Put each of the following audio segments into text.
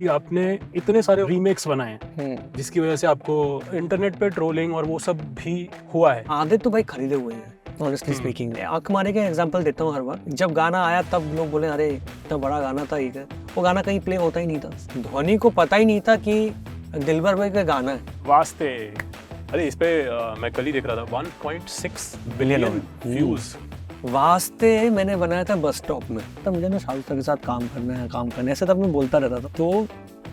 कि आपने इतने सारे रीमेक्स बनाए हैं जिसकी वजह से आपको इंटरनेट पे ट्रोलिंग और वो सब भी हुआ है। आधे तो भाई खरीदे हुए हैं ऑनेस्टली स्पीकिंग। आंख मारे का एग्जांपल देता हूँ हर बार। जब गाना आया तब लोग बोले अरे इतना बड़ा गाना था ये, वो गाना कहीं प्ले होता ही नहीं था। धोनी को पता ही नहीं था कि दिलबर भाई का गाना है। वास्ते, अरे इस पे मैं कल ही देख रहा था 1.6 बिलियन व्यूज। वास्ते मैंने बनाया था बस स्टॉप में। तब मुझे ना शाहरुख के साथ काम करना है ऐसे तब मैं बोलता रहता था। तो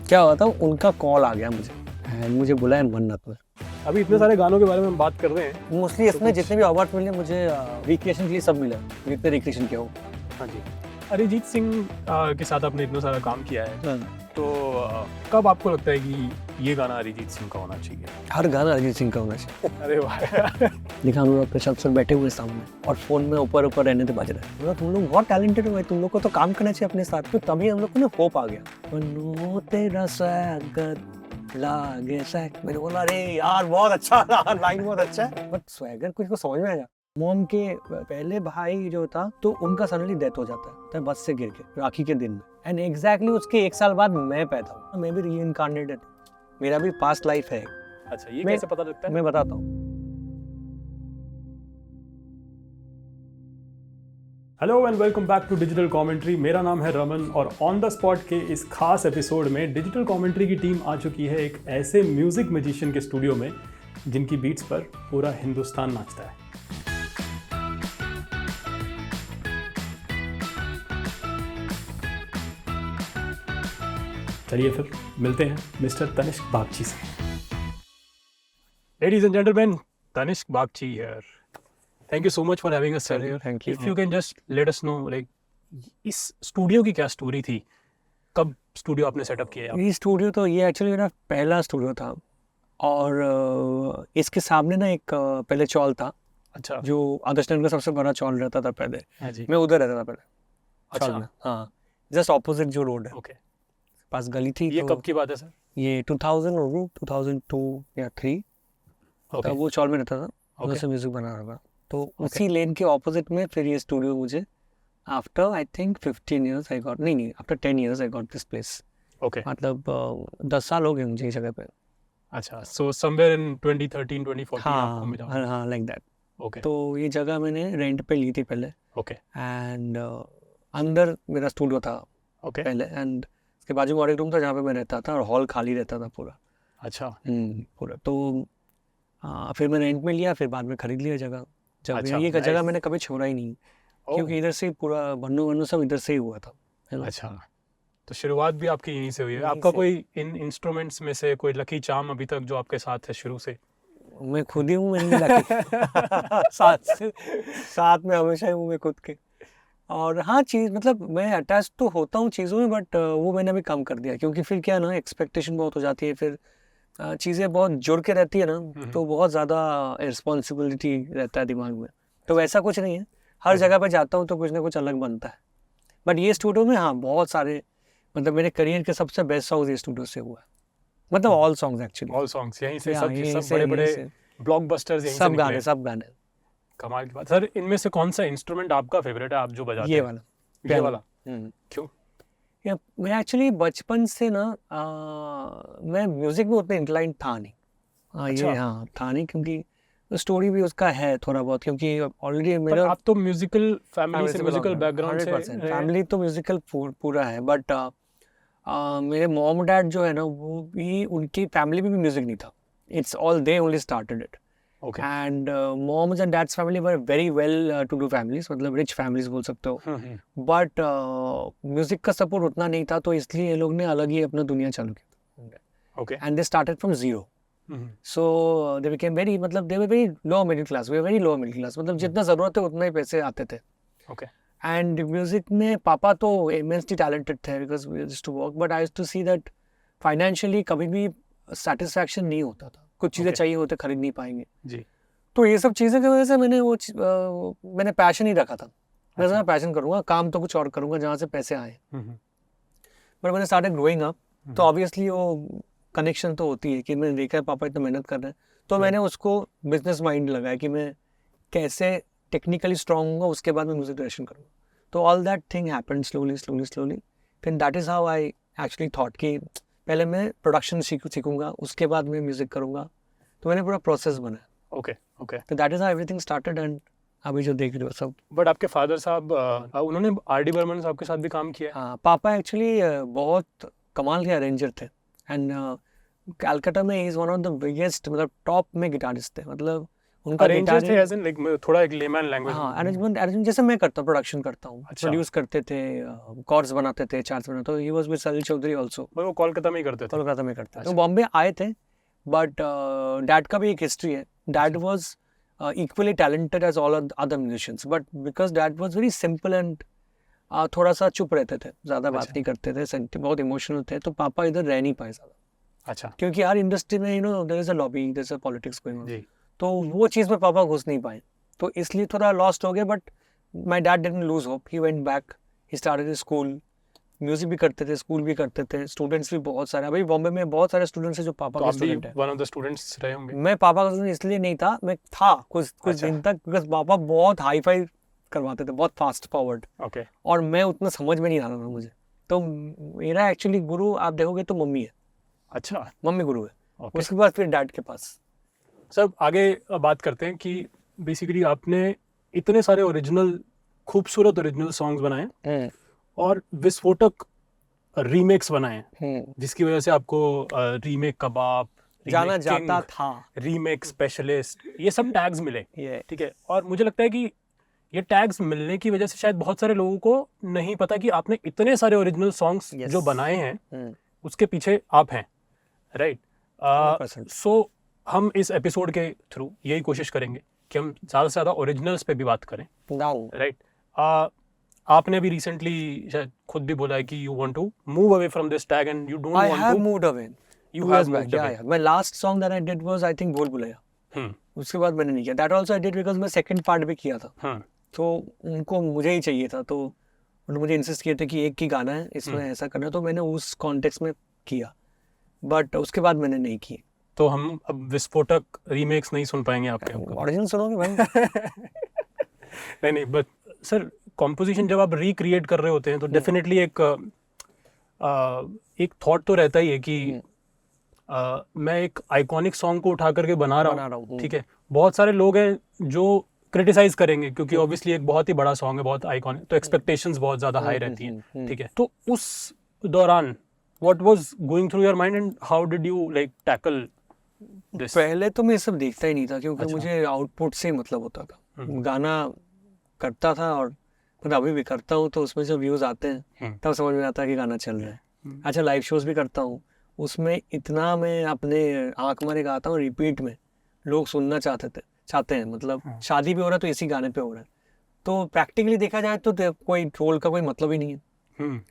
क्या हुआ था, उनका कॉल आ गया मुझे एंड मुझे बुलाया मन्नत में। अभी इतने सारे गानों के बारे में हम बात कर रहे हैं। मोस्टली इसमें जितने भी अवार्ड मिले मुझे रिक्रिएशन के लिए सब मिला, जितने रिक्रिएशन किया हो। हाँ जी, अरिजीत सिंह के साथ आपने इतना सारा काम किया है, तो कब आपको लगता है कि ये गाना अरिजीत सिंह का होना चाहिए? हर गाना अरिजीत सिंह का होना चाहिए। अरे वाह दिखा अनुराग कश्यप सर बैठे हुए सामने और फोन में ऊपर रहने से बज रहा है। तुम लोग बहुत टैलेंटेड हो, तुम लोग को तो काम करना चाहिए अपने साथ। तो तभी हम लोग को ना होप आ गया। तेरा स्वागत लागे सैक। मैंने बोला अरे यार बहुत अच्छा लाइन, बहुत अच्छा है, बट स्वैगर कुछ को समझ में आया। मॉम के पहले भाई जो था तो उनका सडनली डेथ हो जाता है तो बस से गिर के राखी के दिन में। एंड एग्जैक्टली उसके 1 साल बाद मैं पैदा हूँ। मैं भी रीइंकार्नेटेड, मेरा भी पास्ट लाइफ है। अच्छा, ये कैसे पता लगता है? मैं बताता हूँ। Hello and welcome back to digital commentary. मेरा नाम है रमन और ऑन द स्पॉट के इस खास एपिसोड में डिजिटल कमेंट्री की टीम आ चुकी है एक ऐसे म्यूजिक मैजिशियन के स्टूडियो में जिनकी बीट्स पर पूरा हिंदुस्तान नाचता है। चलिए फिर मिलते हैं मिस्टर तनिष्क बागची से। Ladies and gentlemen, Tanishq Bagchi here. Thank you so much for having us sir here. Thank you. If you can just let us know like इस स्टूडियो की क्या स्टोरी थी, कब स्टूडियो आपने सेटअप किया? ये स्टूडियो तो ये एक्चुअली मेरा पहला स्टूडियो था और इसके सामने ना एक पहले चौल था। अच्छा, जो आदर्श नगर का सबसे बड़ा चौल रहता था पहले। हाँ जी, मैं उधर रहता था पहले। अच्छा, चौल में, हाँ, जस्ट ऑपोजिट जो रोड है ओके। पास गली थी। ये तो कब की बात है सर? ये 2002 या 3 ओके, तब वो चौल में रहता था, उधर ओके, से म्यूजिक बना रहा था। तो उसी लेन के ऑपोजिट में फिर ये स्टूडियो मुझे after I think 15 years I got, नहीं after 10 years I got this place. Okay, मतलब 10 साल हो गए मुझे इस जगह पे। अच्छा, सो समवेयर इन 2013 2014 आपको मिला? हाँ लाइक दैट। ओके, तो ये जगह मैंने रेंट पे ली थी पहले ओके, एंड अंदर मेरा स्टूडियो था ओके, पहले एंड उसके बाजू में और एक रूम था जहाँ पे मैं रहता था और हॉल खाली रहता था पूरा। अच्छा, पूरा तो फिर मैं रेंट में लिया, फिर बाद में खरीद लिया जगह। जब अच्छा, ये का जगह nice. मैंने कभी छोड़ा ही नहीं, ओह, क्योंकि इधर से ही पूरा बन्नू सब इधर से ही हुआ था, है ना। अच्छा, तो शुरुआत भी आपकी यहीं से हुई है। यहीं आपका से। कोई इन इंस्ट्रूमेंट्स में से कोई लकी चार्म अभी तक जो आपके साथ है शुरू से? मैं खुद ही हूँ, मैंने मिला के साथ में हमेशा ही हूँ मैं खुद के। और हाँ, चीज़ मतलब मैं अटैच तो होता हूँ चीज़ों में, बट वो मैंने भी कम कर दिया, क्योंकि फिर क्या ना एक्सपेक्टेशन बहुत हो जाती है, फिर चीज़ें बहुत जुड़ के रहती है ना, तो बहुत ज़्यादा रिस्पॉन्सिबिलिटी रहता है दिमाग में। तो वैसा कुछ नहीं है, हर जगह पे जाता हूँ तो कुछ ना कुछ अलग बनता है। बट ये स्टूडियो में हाँ बहुत सारे, मतलब मेरे करियर के सबसे बेस्ट सॉन्ग ये स्टूडियो से हुआ है। मतलब all songs actually, all songs यहीं से, या, सब यहीं सब से, बड़े यहीं बड़े से। ब्लॉकबस्टर्स यहीं से निकले। सब गाने कमाल की बात। सर, इनमें से कौन सा इंस्ट्रूमेंट आपका फेवरेट है, आप जो बजाते ये हैं? वाला, ये piano। वाला? क्यों? या मैं एक्चुअली बचपन से ना मैं म्यूजिक में उतना इंक्लाइंड था नहीं। अच्छा। ये हाँ था नहीं, क्योंकि स्टोरी भी उसका है थोड़ा बहुत, क्योंकि ऑलरेडी पर मेरा आप तो म्यूजिकल फैमिली से, म्यूजिकल बैकग्राउंड से 100% रहे हैं। फैमिली तो म्यूजिकल पूरा है, बट मेरे मॉम डैड जो है ना, वो भी उनकी फैमिली में भी म्यूजिक नहीं था। It's all they only started it. Okay, and moms and dads family were very well to do families, मतलब रिच फैमिलीज बोल सकते हो। बट म्यूजिक का सपोर्ट उतना नहीं था, तो इसलिए ये लोग ने अलग ही अपना दुनिया चालू किया। Okay, and they started from zero. So they became very, मतलब they were very low middle class, we were very low middle class, मतलब जितना ज़रूरत है उतना ही पैसे आते थे। ओके, एंड म्यूजिक में पापा तो इमेंसली टैलेंटेड थे, because we used to work, but I used to see that financially कभी भी सेटिस्फैक्शन नहीं होता था। कुछ चीज़ें चाहिए होते, खरीद नहीं पाएंगे जी, तो ये सब चीज़ें की वजह से मैंने मैंने पैशन ही रखा था। मैं समझा पैशन करूँगा, काम तो कुछ और करूँगा जहाँ से पैसे आए। बट मैंने स्टार्टेड ग्रोइंग अप, तो ऑब्वियसली वो कनेक्शन तो होती है कि मैंने देखा है पापा इतना मेहनत कर रहे हैं, तो मैंने उसको बिजनेस माइंड लगाया कि मैं कैसे टेक्निकली स्ट्रांग हूँ, उसके बाद मैं म्यूजिक डायरेक्शन करूँगा। तो all that thing happened slowly slowly slowly, फिर that is how I actually thought कि पहले मैं प्रोडक्शन सीखूंगा, उसके बाद मैं म्यूजिक करूंगा, तो मैंने पूरा प्रोसेस बनाया। Okay okay. तो that is how everything started and अभी जो देख रहे हो सब। बट आपके फादर साहब उन्होंने आर.डी. बर्मन साहब के साथ भी काम किया है? हाँ, पापा एक्चुअली बहुत कमाल के अरेंजर थे एंड कलकत्ता में is one of the biggest, मतलब टॉप में गिटारिस्ट थे, मतलब उनका अरेंजर थे एज इन लाइक थोड़ा एक लेमैन लैंग्वेज? हाँ, अरेंजमेंट जैसे मैं करता हूँ, प्रोडक्शन करता हूँ, अच्छा। प्रोड्यूस करते थे, कॉर्ड्स बनाते थे, चार्ट्स बनाते, तो he was with Salil Chowdhury also. वो कोलकाता में ही करते थे? कोलकाता में करते थे। अच्छा। तो बॉम्बे आए थे, बट डैड का भी एक हिस्ट्री है। Dad was equally talented as all other musicians, but because dad was very simple and थोड़ा सा चुप रहते थे, ज़्यादा बात नहीं करते थे, बहुत इमोशनल थे, तो पापा इधर रह नहीं पाए ज़्यादा। अच्छा। क्योंकि यार इंडस्ट्री में there is a lobby, there is a politics going on, जी। तो वो चीज़ में पापा घुस नहीं पाए, तो इसलिए थोड़ा लॉस्ट हो गए। But my dad didn't lose hope, he went back, he started school, music भी करते थे, स्कूल भी करते थे, स्टूडेंट्स भी बहुत सारे, अभी बॉम्बे में बहुत सारे स्टूडेंट्स हैं जो पापा के स्टूडेंट हैं। वन ऑफ द स्टूडेंट्स रहे होंगे? मैं पापा का स्टूडेंट इसलिए नहीं था, मैं था कुछ दिन तक, बिकॉज पापा बहुत हाई फाई करवाते थे, बहुत फास्ट फॉरवर्ड। ओके। और मैं उतना समझ में नहीं आ रहा था मुझे, तो मेरा एक्चुअली गुरु आप देखोगे तो मम्मी है। अच्छा। मम्मी गुरु है। Okay. उसके बाद फिर डैड के पास। सर आगे बात करते हैं कि बेसिकली आपने इतने सारे ओरिजिनल, खूबसूरत ओरिजिनल सॉन्ग्स बनाए और विस्फोटक रीमेक्स बनाए, जिसकी वजह से आपको रीमेक का बाप, जाना जाता था, रीमेक स्पेशलिस्ट, ये सब टैग्स मिले। ठीक है। और मुझे लगता है कि ये टैग्स मिलने की वजह से शायद बहुत सारे लोगों को नहीं पता कि आपने इतने सारे ओरिजिनल सॉन्ग्स जो बनाए हैं उसके पीछे आप हैं, राइट? सो हम इस एपिसोड के थ्रू यही कोशिश करेंगे कि हम ज़्यादा से ज़्यादा ओरिजिनल्स पे भी बात करें, राइट? आपने भी रिसेंटली शायद खुद भी बोला है कि you want to move away from this tag and you don't want to. I have moved away. You have moved away. My last song that I did was I think भूल भुलैया। उसके बाद मैंने नहीं किया। That also I did because मैं second part भी किया था। तो उनको मुझे ही चाहिए था, तो उन्होंने मुझे इंसिस्ट किया था कि एक ही गाना है, इसमें ऐसा करना है, तो मैंने उस कॉन्टेक्स्ट में किया, बट उसके बाद मैंने नहीं की। तो हम अब विस्फोटक रीमेक्स नहीं सुन पाएंगे आपके? ओरिजिनल सुनोगे भाई? नहीं, बट सर कॉम्पोजिशन जब आप रिक्रिएट कर रहे होते हैं तो डेफिनेटली एक थॉट तो रहता ही है कि मैं एक आइकॉनिक सॉन्ग को उठा करके बना रहा हूँ, ठीक है। बहुत सारे लोग हैं जो क्रिटिसाइज करेंगे क्योंकि ऑब्वियसली एक बहुत ही बड़ा सॉन्ग है, बहुत आइकॉनिक, तो एक्सपेक्टेशंस बहुत ज़्यादा हाई रहती हैं, ठीक है। तो उस दौरान what was going through your mind and how did you like tackle this? पहले तो मैं सब देखता ही नहीं था, क्योंकि मुझे आउटपुट से मतलब होता था। गाना करता था और मतलब अभी भी करता हूँ, तो उसमें जो व्यूज़ आते हैं तब समझ में आता है कि गाना चल रहा है। अच्छा, लाइव शोज भी करता हूँ, उसमें इतना मैं अपने आँख मारे गाता हूँ रिपीट में, लोग सुनना चाहते हैं, मतलब शादी भी हो रहा है तो इसी गाने पे हो रहा है। तो प्रैक्टिकली देखा जाए तो कोई ट्रोल का कोई मतलब ही नहीं है,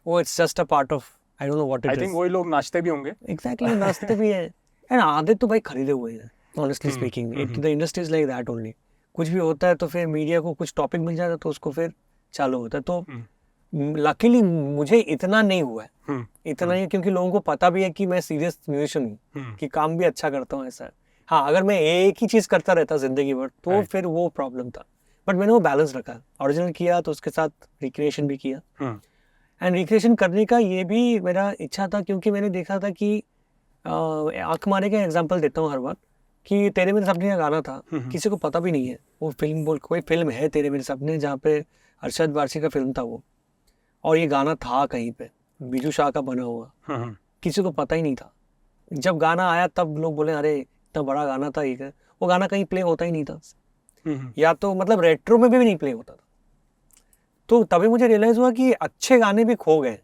वो it's just a part of, I don't know what it is. I think वही लोग नाचते भी होंगे। एग्जैक्टली, नाचते भी है, एंड आधे तो भाई खरीदे हुए हैं, honestly speaking. The industry is like that only. कुछ भी होता है तो फिर मीडिया को कुछ टॉपिक मिल जाता है तो उसको फिर चालू होता है। तो लकीली मुझे इतना नहीं हुआ है, इतना ही, क्योंकि लोगों को पता भी है कि मैं सीरियस म्यूजिशियन हूँ, कि काम भी अच्छा करता हूँ, ऐसा है। हाँ, अगर मैं एक ही चीज़ करता रहता जिंदगी भर तो फिर वो प्रॉब्लम था, बट मैंने वो बैलेंस रखा, ओरिजिनल किया तो उसके साथ रिक्रिएशन भी किया। एंड रिक्रिएशन करने का ये भी मेरा इच्छा था, क्योंकि मैंने देखा था कि आँख मारे का एग्जाम्पल देता हूँ हर बार, कि तेरे मेरे सपने का गाना था, किसी को पता भी नहीं है वो फिल्म, कोई फिल्म है तेरे मेरे सपने, जहाँ पे अरशद वारसी का फिल्म था वो, और ये गाना था कहीं पे बीजू शाह का बना हुआ, किसी को पता ही नहीं था। जब गाना आया तब लोग बोले अरे इतना बड़ा गाना था ये, वो गाना कहीं प्ले होता ही नहीं था, या तो मतलब रेट्रो में भी नहीं प्ले होता था। तो तभी मुझे रियलाइज हुआ कि अच्छे गाने भी खो गए,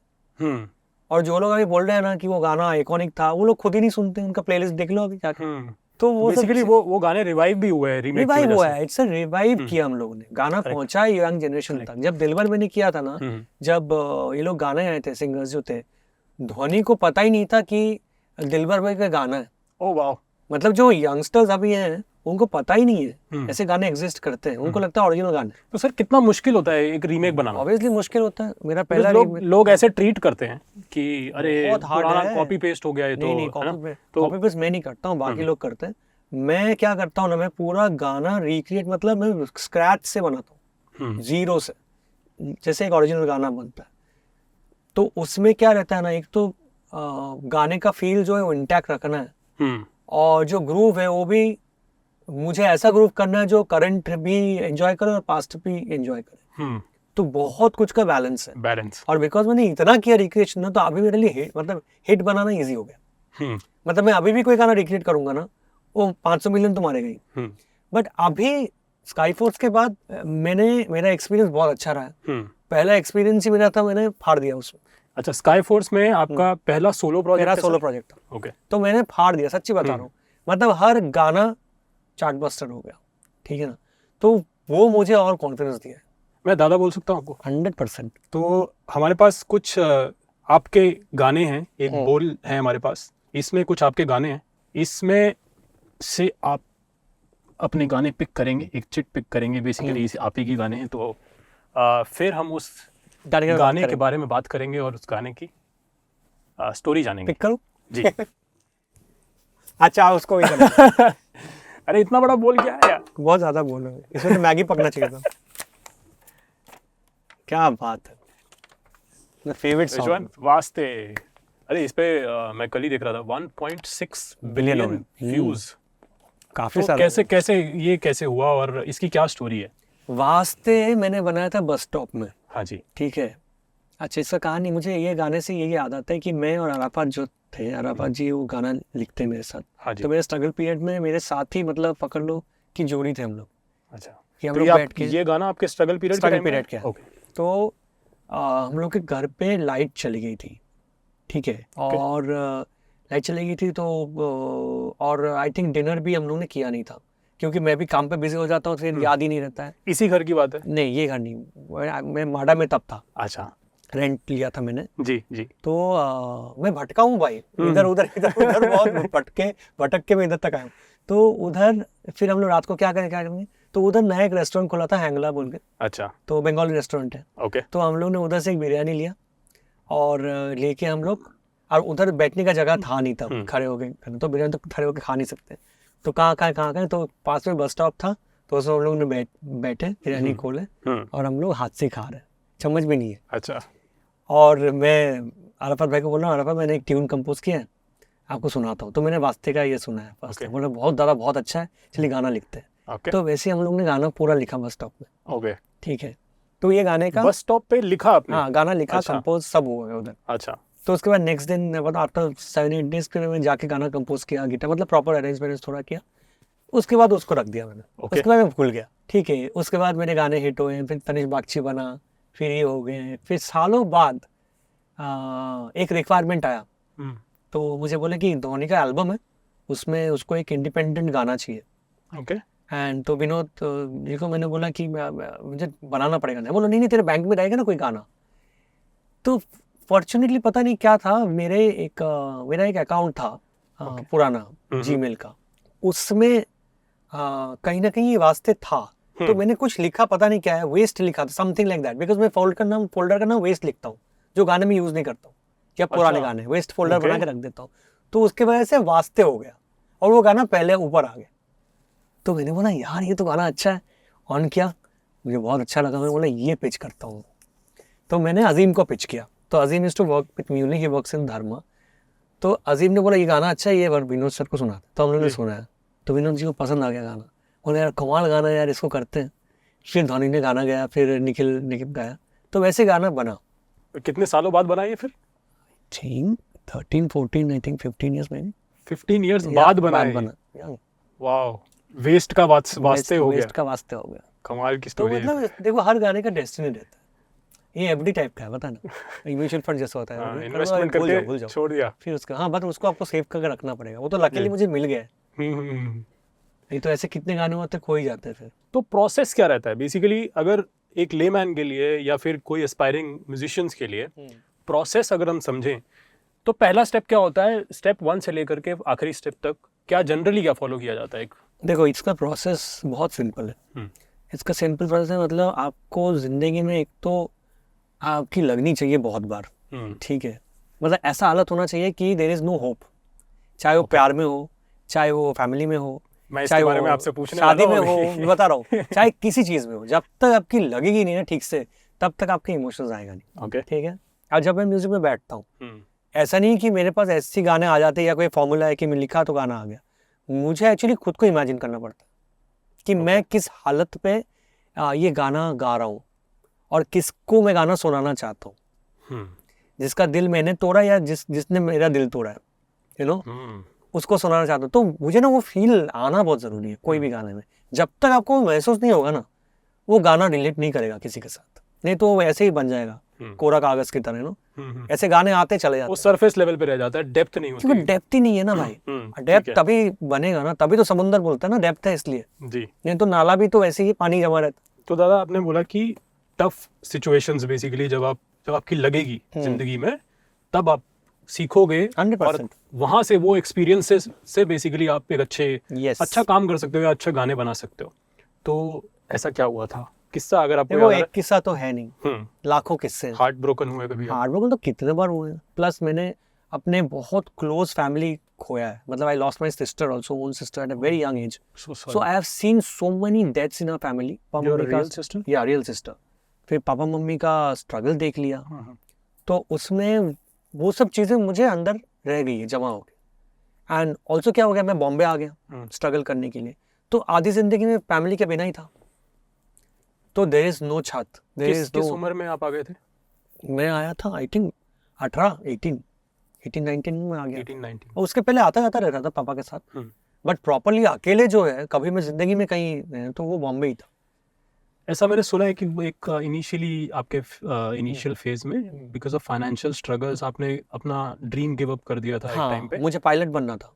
और जो लोग अभी बोल रहे हैं ना कि वो गाना आइकॉनिक था, वो लोग खुद ही नहीं सुनते, उनका प्लेलिस्ट देख लो अभी जाके। तो वो बेसिकली वो गाने रिवाइव भी हुए हैं, रिवाइव हुआ है, इट्स अ रिवाइव किया हम लोगों ने, गाना पहुंचा यंग जनरेशन तक। जब दिलबर मैंने किया था ना, जब ये लोग गाने आए थे, सिंगर्स जो थे, ध्वनि को पता ही नहीं था कि दिलबर भाई का गाना है। ओह वाह, मतलब जो यंगस्टर्स अभी हैं उनको पता ही नहीं है ऐसे गाने एग्जिस्ट करते हैं, उनको लगता है ओरिजिनल गाने। तो सर कितना मुश्किल होता है एक रीमेक बनाना? ऑब्वियसली मुश्किल होता है। मेरा पहला लोग ऐसे ट्रीट करते हैं कि अरे पुराना कॉपी पेस्ट हो गया है। नहीं, कॉपी पेस्ट मैं नहीं करता हूँ, बाकी लोग करते हैं। मैं क्या करता हूँ ना, मैं पूरा गाना रिक्रिएट, मतलब मैं स्क्रैच से बनाता हूँ, जीरो से, जैसे एक ओरिजिनल गाना बनता है। तो उसमें क्या रहता है ना, एक तो गाने का फील जो है वो इंटैक्ट रखना है, और जो ग्रूव है वो भी मुझे ऐसा ग्रूव करना है जो करंट भी एंजॉय करे और पास्ट भी एंजॉय करे। तो बहुत कुछ का बैलेंस है। और बिकॉज मैंने इतना किया रिक्रिएशन ना, तो अभी मेरे लिए मतलब हिट बनाना इजी हो गया। मतलब मैं अभी भी कोई गाना रिक्रिएट करूंगा ना, वो 500 मिलियन तो मारेगा ही। बट अभी स्काई फोर्स के बाद मेरा एक्सपीरियंस बहुत अच्छा रहा। पहला एक्सपीरियंस ही मेरा था, मैंने फाड़ दिया उसमें। अच्छा, स्काई फोर्स में आपका पहला सोलो प्रोजेक्ट? मेरा सोलो प्रोजेक्ट था। ओके। तो मैंने फाड़ दिया, सच्ची बता रहा हूँ। मतलब हर गाना चार्टबस्टर हो गया, ठीक है ना। तो वो मुझे और कॉन्फिडेंस दिया। मैं दादा बोल सकता हूँ आपको? 100%। तो हमारे पास कुछ आपके गाने हैं, एक बोल है हमारे पास, इसमें कुछ आपके गाने हैं, इसमें से आप अपने गाने पिक करेंगे, एक चिट पिक करेंगे, बेसिकली आप ही के गाने हैं। तो फिर हम उस गाने के बारे में बात करेंगे और उस गाने की स्टोरी जानेंगे। पिक करूं? जी। अच्छा, उसको ही करना। अरे इतना बड़ा बोल क्या है यार? बहुत ज्यादा बोल रहे हैं, इसमें तो मैगी पकना चाहिए था। क्या बात है, मेरा फेवरेट सॉन्ग वास्ते। अरे इस पे मैं कल ही देख रहा था 1.6 बिलियन व्यूज। काफी सारा। कैसे कैसे हुआ और इसकी क्या स्टोरी है? वास्ते मैंने बनाया था बस स्टॉप में। हाँ जी। ठीक है। अच्छा, इसका कहानी मुझे ये गाने से यही याद आता है कि मैं और अराफात जो थे, अराफात जी वो गाना लिखते मेरे साथ। हाँ जी। तो मेरे स्ट्रगल पीरियड में मेरे साथ ही, मतलब पकड़ लो कि जोड़ी थे हम लोग। अच्छा। कि हम तो लोग बैठ के, ये गाना आपके स्ट्रगल पीरियड के है। तो हम लोग के घर पे लाइट चली गई थी, ठीक है। और लाइट चली गई थी तो और आई थिंक डिनर भी हम लोग ने किया नहीं था, क्योंकि मैं भी काम पे बिजी हो जाता हूँ, फिर याद ही नहीं रहता है। इसी घर की बात है? नहीं, ये घर नहीं, मैं माडा में तब था। अच्छा। रेंट लिया था मैंने। जी जी। तो मैं भटका हूँ भाई, इधर उधर बहुत भटक के मैं इधर तक आया हूँ। तो उधर फिर हम लोग रात को क्या करेंगे, तो उधर नया एक रेस्टोरेंट खोला था, हैंगला बोल के। अच्छा। तो बंगाली रेस्टोरेंट है। ओके। तो हम लोग ने उधर से एक बिरयानी लिया और लेके हम लोग, और उधर बैठने का जगह था नहीं तब, खड़े हो गए, तो बिरयानी तो खड़े होकर खा नहीं सकते। तो कहाँ तो पास में बस स्टॉप था, तो उसमें हम लोग ने बैठे, बिरयानी खोले और हम लोग हाथ से खा रहे, चम्मच भी नहीं है। अच्छा। और मैं अराफात भाई को बोल रहा हूँ, अराफात मैंने एक ट्यून कंपोज किया है, आपको सुनाता हूँ। तो मैंने वास्ते का ये सुना है फर्स्ट। बोला बहुत ज़्यादा, बहुत अच्छा है, चलिए गाना लिखते हैं। तो वैसे हम लोग ने गाना पूरा लिखा बस स्टॉप में। ओके। ठीक है। तो ये गाने का बस स्टॉप पे लिखा आपने? हाँ, गाना लिखा, कंपोज सब हो गया उधर। अच्छा। तो उसके बाद नेक्स्ट दिन, मतलब आफ्टर 7-8 डेज फिर मैं जाके गाना कंपोज किया, गिटार मतलब प्रॉपर अरेंजमेंट थोड़ा किया। उसके बाद उसको रख दिया मैंने। उसके बाद मैं भूल गया। ठीक है। उसके बाद मेरे गाने हिट हुए, फिर तनिष बागची बना, फिर ये हो गए। फिर सालों बाद एक रिक्वायरमेंट आया, तो मुझे बोले कि धोनी का एल्बम है, उसमें उसको एक इंडिपेंडेंट गाना चाहिए। ओके। एंड तो विनोद जी को मैंने बोला कि मुझे बनाना पड़ेगा। नहीं, बोला नहीं तेरे बैंक में रहेगा ना कोई गाना। तो फॉर्चुनेटली पता नहीं क्या था, मेरा एक अकाउंट था पुराना जीमेल का, उसमें कहीं ना कहीं ये वास्ते था। तो मैंने कुछ लिखा, पता नहीं क्या है, वेस्ट लिखा था, समथिंग लाइक दैट। बिकॉज मैं फोल्डर का नाम वेस्ट लिखता हूँ, जो गाने में यूज नहीं करता हूँ, या पुराने गाने वेस्ट फोल्डर बना के रख देता हूँ। तो उसके वजह से वास्ते हो गया और वो गाना पहले ऊपर आ गया। तो मैंने बोला यार ये तो गाना अच्छा है, ऑन किया, मुझे बहुत अच्छा लगा। मैंने बोला ये पिच करता हूँ। तो मैंने अजीम को पिच किया। तो Azeem is to work with me only, he works in Dharma. तो अजीम ने बोला ये गाना अच्छा है, ये विनोद सर को सुना। तो हम लोगों ने सुनाया, तो विनोद जी को पसंद आ गया गाना। बोले यार कमाल गाना है यार, इसको करते हैं। फिर धोनी ने गाना गाया, फिर निखिल गाया, तो वैसे गाना बना। कितने सालों बाद बना ये फिर? 13, 14, आई थिंक 15 ईयर्स में। 15 ईयर्स बाद बना। वाओ, वेस्ट का वास्ते हो गया। वेस्ट का वास्ते हो गया। कमाल की स्टोरी है। तो मतलब देखो, हर गाने का डेस्टिनी रहता है। ये एफडी टाइप का है, पता ना, म्यूचुअल फंड जैसा होता है, इन्वेस्टमेंट करके छोड़ दिया। फिर उसका हाँ, बट उसको आपको सेव करके रखना पड़ेगा। वो तो लकीली मुझे मिल गया। नहीं तो ऐसे कितने गाने होते खो ही जाते हैं फिर। तो प्रोसेस क्या रहता है बेसिकली, अगर एक लेमैन के लिए या फिर कोई एस्पायरिंग म्यूजिशियंस के लिए प्रोसेस अगर हम समझें, तो पहला स्टेप क्या होता है? स्टेप 1 से लेकर के आखिरी स्टेप तक क्या जनरली क्या फॉलो किया जाता है? देखो, इसका प्रोसेस बहुत सिंपल है। इसका सिंपल प्रोसेस है, मतलब आपको जिंदगी में एक तो आपकी लगनी चाहिए बहुत बार। ठीक है। मतलब ऐसा हालत होना चाहिए कि देयर इज नो होप, चाहे वो प्यार में हो, चाहे वो फैमिली में हो, चाहे वो में आपसे पूछने शादी में हो, मैं बता रहा हूँ, चाहे किसी चीज में हो, जब तक आपकी लगेगी नहीं ना ठीक से, तब तक आपके इमोशंस आएगा नहीं। ओके। ठीक है। और जब मैं म्यूजिक में बैठता हूँ, ऐसा नहीं कि मेरे पास ऐसे गाने आ जाते या कोई फॉर्मूला है कि मैं लिखा तो गाना आ गया, मुझे एक्चुअली खुद को इमेजिन करना पड़ता है कि मैं किस हालत पे ये गाना गा रहा हूँ और किसको मैं गाना सुनाना चाहता हूँ, जिसका दिल मैंने तोड़ा या जिसने मेरा दिल तोड़ा है, यू नो, उसको सुनाना चाहता हूँ। तो मुझे ना वो फील आना बहुत ज़रूरी है कोई भी गाने में। जब तक आपको महसूस नहीं होगा ना, वो गाना रिलेट नहीं करेगा किसी के साथ, नहीं तो वो ऐसे ही बन जाएगा कोरा कागज की तरह, नो। ऐसे गाने आते चले जाते, वो सरफेस लेवल पे रह जाता है, डेप्थ नहीं होती, क्योंकि डेप्थ ही नहीं है ना भाई। डेप्थ तभी बनेगा ना, तभी तो समुंदर बोलता है ना डेप्थ है इसलिए जी, नहीं तो नाला भी तो वैसे ही पानी जमा रहता। तो दादा आपने बोला कि टफ सिचुएशंस बेसिकली जब आपकी लगेगी जिंदगी में, तब आप सीखोगे 100%। और वहां से वो एक्सपीरियंसेस से बेसिकली आप एक अच्छा काम कर सकते हो या अच्छा गाने बना सकते हो। तो ऐसा क्या हुआ था किस्सा, अगर आपको देखो एक किस्सा तो है नहीं, लाखों किस्से। हार्ट ब्रोकन हुए कभी? हार्ट ब्रोकन तो कितने बार हुए हैं, प्लस मैंने अपने बहुत क्लोज फैमिली खोया है। मतलब I lost my sister also, own sister at a very young age, so I have seen so many deaths in our family. Real sister? या रियल सिस्टर। फिर पापा मम्मी का स्ट्रगल देख लिया, तो उसमें वो सब चीज़ें मुझे अंदर रह गई है, जमा हो गई। एंड ऑल्सो क्या हो गया, मैं बॉम्बे आ गया स्ट्रगल करने के लिए, तो आधी जिंदगी में फैमिली के बिना ही था। तो देयर इज नो छत, देयर इज किस उम्र में आप आ गए थे? मैं आया था आई थिंक 18-19 में आ गया। 18-19। और उसके पहले आता जाता रहता था पापा के साथ, बट प्रॉपरली अकेले जो है कभी मैं जिंदगी में कहीं, तो वो बॉम्बे ही था। ऐसा मैंने सुना है कि वो एक इनिशियली आपके इनिशियल फेज में बिकॉज ऑफ फाइनेंशियल स्ट्रगल्स आपने अपना ड्रीम गिव अप कर दिया था। हाँ, एक टाइम पे मुझे पायलट बनना था,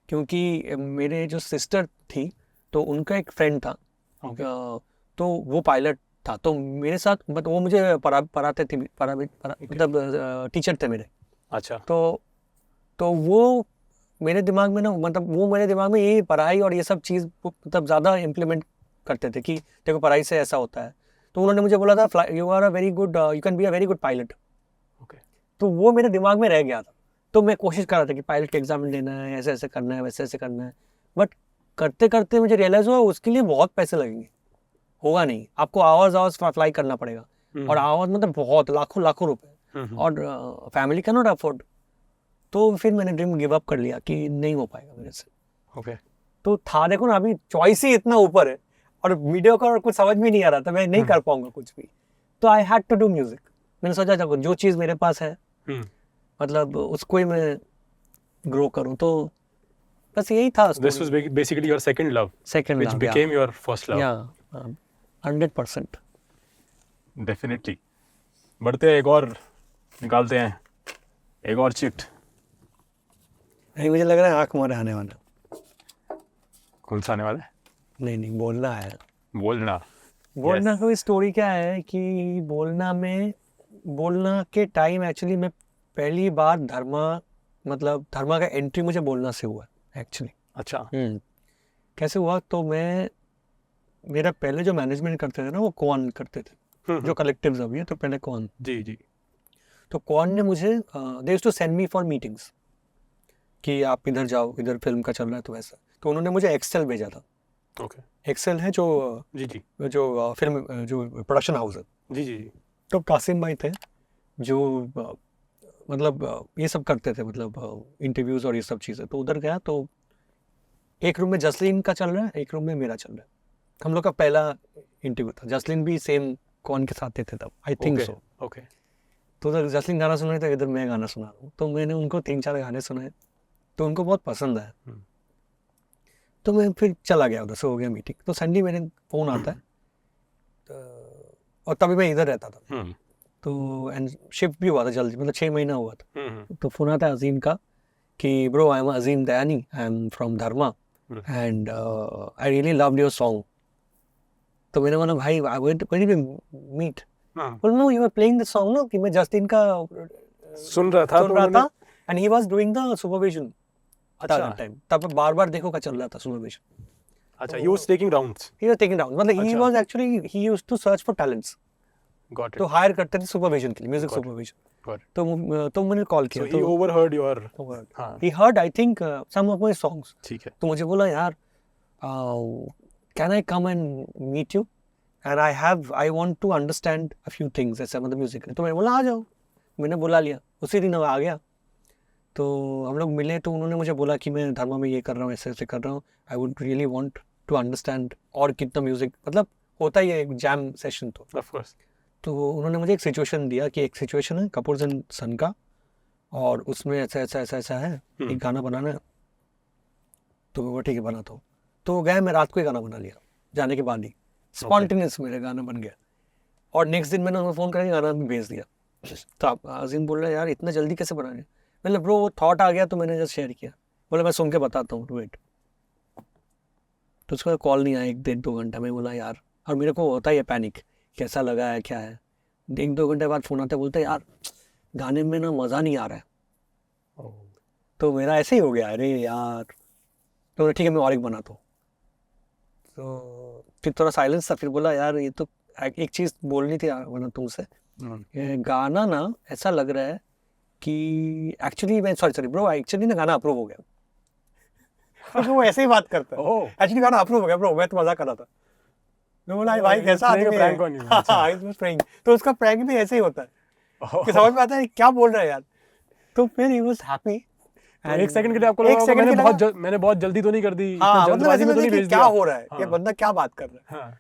क्योंकि मेरे जो सिस्टर थी तो उनका एक फ्रेंड था, तो वो पायलट था, तो मेरे साथ, बट वो मुझे पढ़ाते थे, मतलब टीचर थे मेरे। अच्छा। तो वो मेरे दिमाग में ना, मतलब वो मेरे दिमाग में ये पढ़ाई और ये सब चीज़ मतलब ज़्यादा इम्प्लीमेंट करते थे कि देखो पढ़ाई से ऐसा होता है। तो उन्होंने मुझे बोला था you are a very good, you can be a very good pilot. तो वो मेरे दिमाग में रह गया था, तो मैं कोशिश कर रहा था कि पायलट का एग्जाम लेना है, ऐसे ऐसे करना है, वैसे ऐसे करना है। बट करते करते मुझे रियलाइज हुआ उसके लिए बहुत पैसे लगेंगे, होगा नहीं, आपको आवर्स फ्लाई करना पड़ेगा, और आवर्स मतलब बहुत लाखों लाखों रुपए, और फैमिली कैन नॉट अफोर्ड। तो फिर मैंने ड्रीम गिव अप कर लिया कि नहीं हो पाएगा मेरे से। तो था, देखो ना, अभी चॉइस ही इतना ऊपर है और वीडियो का कुछ समझ में नहीं आ रहा था, मैं नहीं कर पाऊंगा कुछ भी, तो I had to do music. मैंने सोचा था जो चीज़ मेरे पास है मतलब उसको ही मैं ग्रो करूं, तो बस यही था। This was basically your second love, which became your first love. Yeah, 100%. Definitely. बढ़ते हैं, एक और निकालते हैं, एक और चिट। नहीं, मुझे लग रहा है आँख मारे आने वाला। कौन सा आने वाला है? नहीं, बोलना है। बोलना कोई स्टोरी क्या है कि बोलना के टाइम एक्चुअली मैं पहली बार धर्मा का एंट्री मुझे बोलना से हुआ एक्चुअली। अच्छा। कैसे हुआ, तो मेरा पहले जो मैनेजमेंट करते थे ना, वो कौन करते थे, जो कलेक्टिव्स अभी है, तो पहले कौन। जी। तो कौन ने मुझे they used to send me for meetings कि आप इधर जाओ, इधर फिल्म का चल रहा है, तो वैसा। तो उन्होंने मुझे एक्सेल भेजा था। एक्सेल है जो जो फिल्म जो प्रोडक्शन हाउस है। जी। तो कासिम भाई थे जो मतलब ये सब करते थे, मतलब इंटरव्यूज और ये सब चीज़ें। तो उधर गया, तो एक रूम में जसलीन का चल रहा है, एक रूम में मेरा चल रहा है। हम लोग का पहला इंटरव्यू था। जसलीन भी सेम कौन के साथ थे तब, आई थिंक सो। तो उधर जसलीन गाना सुना था, इधर मैं गाना सुना रहा हूँ। तो मैंने उनको 3-4 गाने सुनाए, तो उनको बहुत पसंद आया। तो मैं फिर चला गया उधर से, हो गया मीटिंग। तो संडे मेरे फ़ोन आता है, और तभी मैं इधर रहता था। तो एंड शिफ्ट भी हुआ था जल्दी, मतलब 6 महीना हुआ था। तो फ़ोन आता है अजीम का कि bro, I am Azeem Dayani, I am from Dharma and I really loved your song. तो मैंने बोला भाई, व्हेन डिड वी मीट? बोल no, you are playing the song ना, कि मैं जस्टिन का सुन रहा था and he was doing the supervision. अच्छा, टाइम तब बार देखो का चल रहा था सुपरविजन। अच्छा, he was taking rounds. मतलब he was actually, he used to search for talents. Got it. तो हायर करते थे सुपरविजन के लिए, म्यूजिक सुपरविजन। तो मैंने कॉल किया, so he overheard your he heard I think some of my songs. ठीक है। तो मुझे बोला यार, can I come and meet you and I want to understand a few things, ऐसा मतलब म्यूजिक। तो मैंने बोला आ जाओ, मैंने बुला लिया, उसी दिन आ गया। तो हम लोग मिले तो उन्होंने मुझे बोला कि मैं धर्मा में ये कर रहा हूँ, ऐसे ऐसे कर रहा हूँ, I would really want to understand और कितना म्यूजिक, मतलब होता ही है एक जैम सेशन तो ऑफ कोर्स। तो उन्होंने मुझे एक सिचुएशन दिया कि एक सिचुएशन है कपूर्स एंड सन का, और उसमें ऐसा ऐसा ऐसा ऐसा है, एक गाना बनाना है। तो वो ठीक है बनाता हूँ। तो गया, मैं रात को ही गाना बना लिया, जाने के बाद ही स्पॉन्टेनियस मेरे गाना बन गया। और नेक्स्ट दिन मैंने उन्हें फ़ोन करके गाना भी भेज दिया। तो आप अजीम बोल रहे यार इतना जल्दी कैसे बना लिया? मतलब ब्रो वो थॉट आ गया तो मैंने जस्ट शेयर किया। बोला मैं सुन के बताता हूँ, वेट। तो उसका कॉल नहीं आया 1-2 घंटा में। बोला यार, और मेरे को होता ही है पैनिक, कैसा लगा है क्या है। 1-2 घंटे बाद फ़ोन आता है, बोलते यार गाने में ना मज़ा नहीं आ रहा है। तो मेरा ऐसे ही हो गया, अरे यार। तो ठीक है मैं और एक बनाता हूँ। तो फिर थोड़ा साइलेंस था, फिर बोला यार ये तो एक चीज़ बोलनी थी वरना तुमसे, गाना ना ऐसा लग रहा है कि एक्चुअली मैं सॉरी ब्रो, एक्चुअली ना गाना अप्रूव हो गया। तो वो ऐसे ही बात करता है, एक्चुअली गाना अप्रूव हो गया ब्रो, मैं तो मजाक कर रहा था। मैं बोला भाई कैसा आदमी है। तो उसका प्रैंक भी ऐसे ही होता है कि समझ में आता है क्या बोल रहा है यार। तो फिर ही वाज हैप्पी। एक सेकंड के लिए आपको लगा मैंने बहुत जल्दी तो नहीं कर दी, जल्दबाजी में तो नहीं भेज दिया, क्या हो रहा है, ये बंदा क्या बात कर रहा है।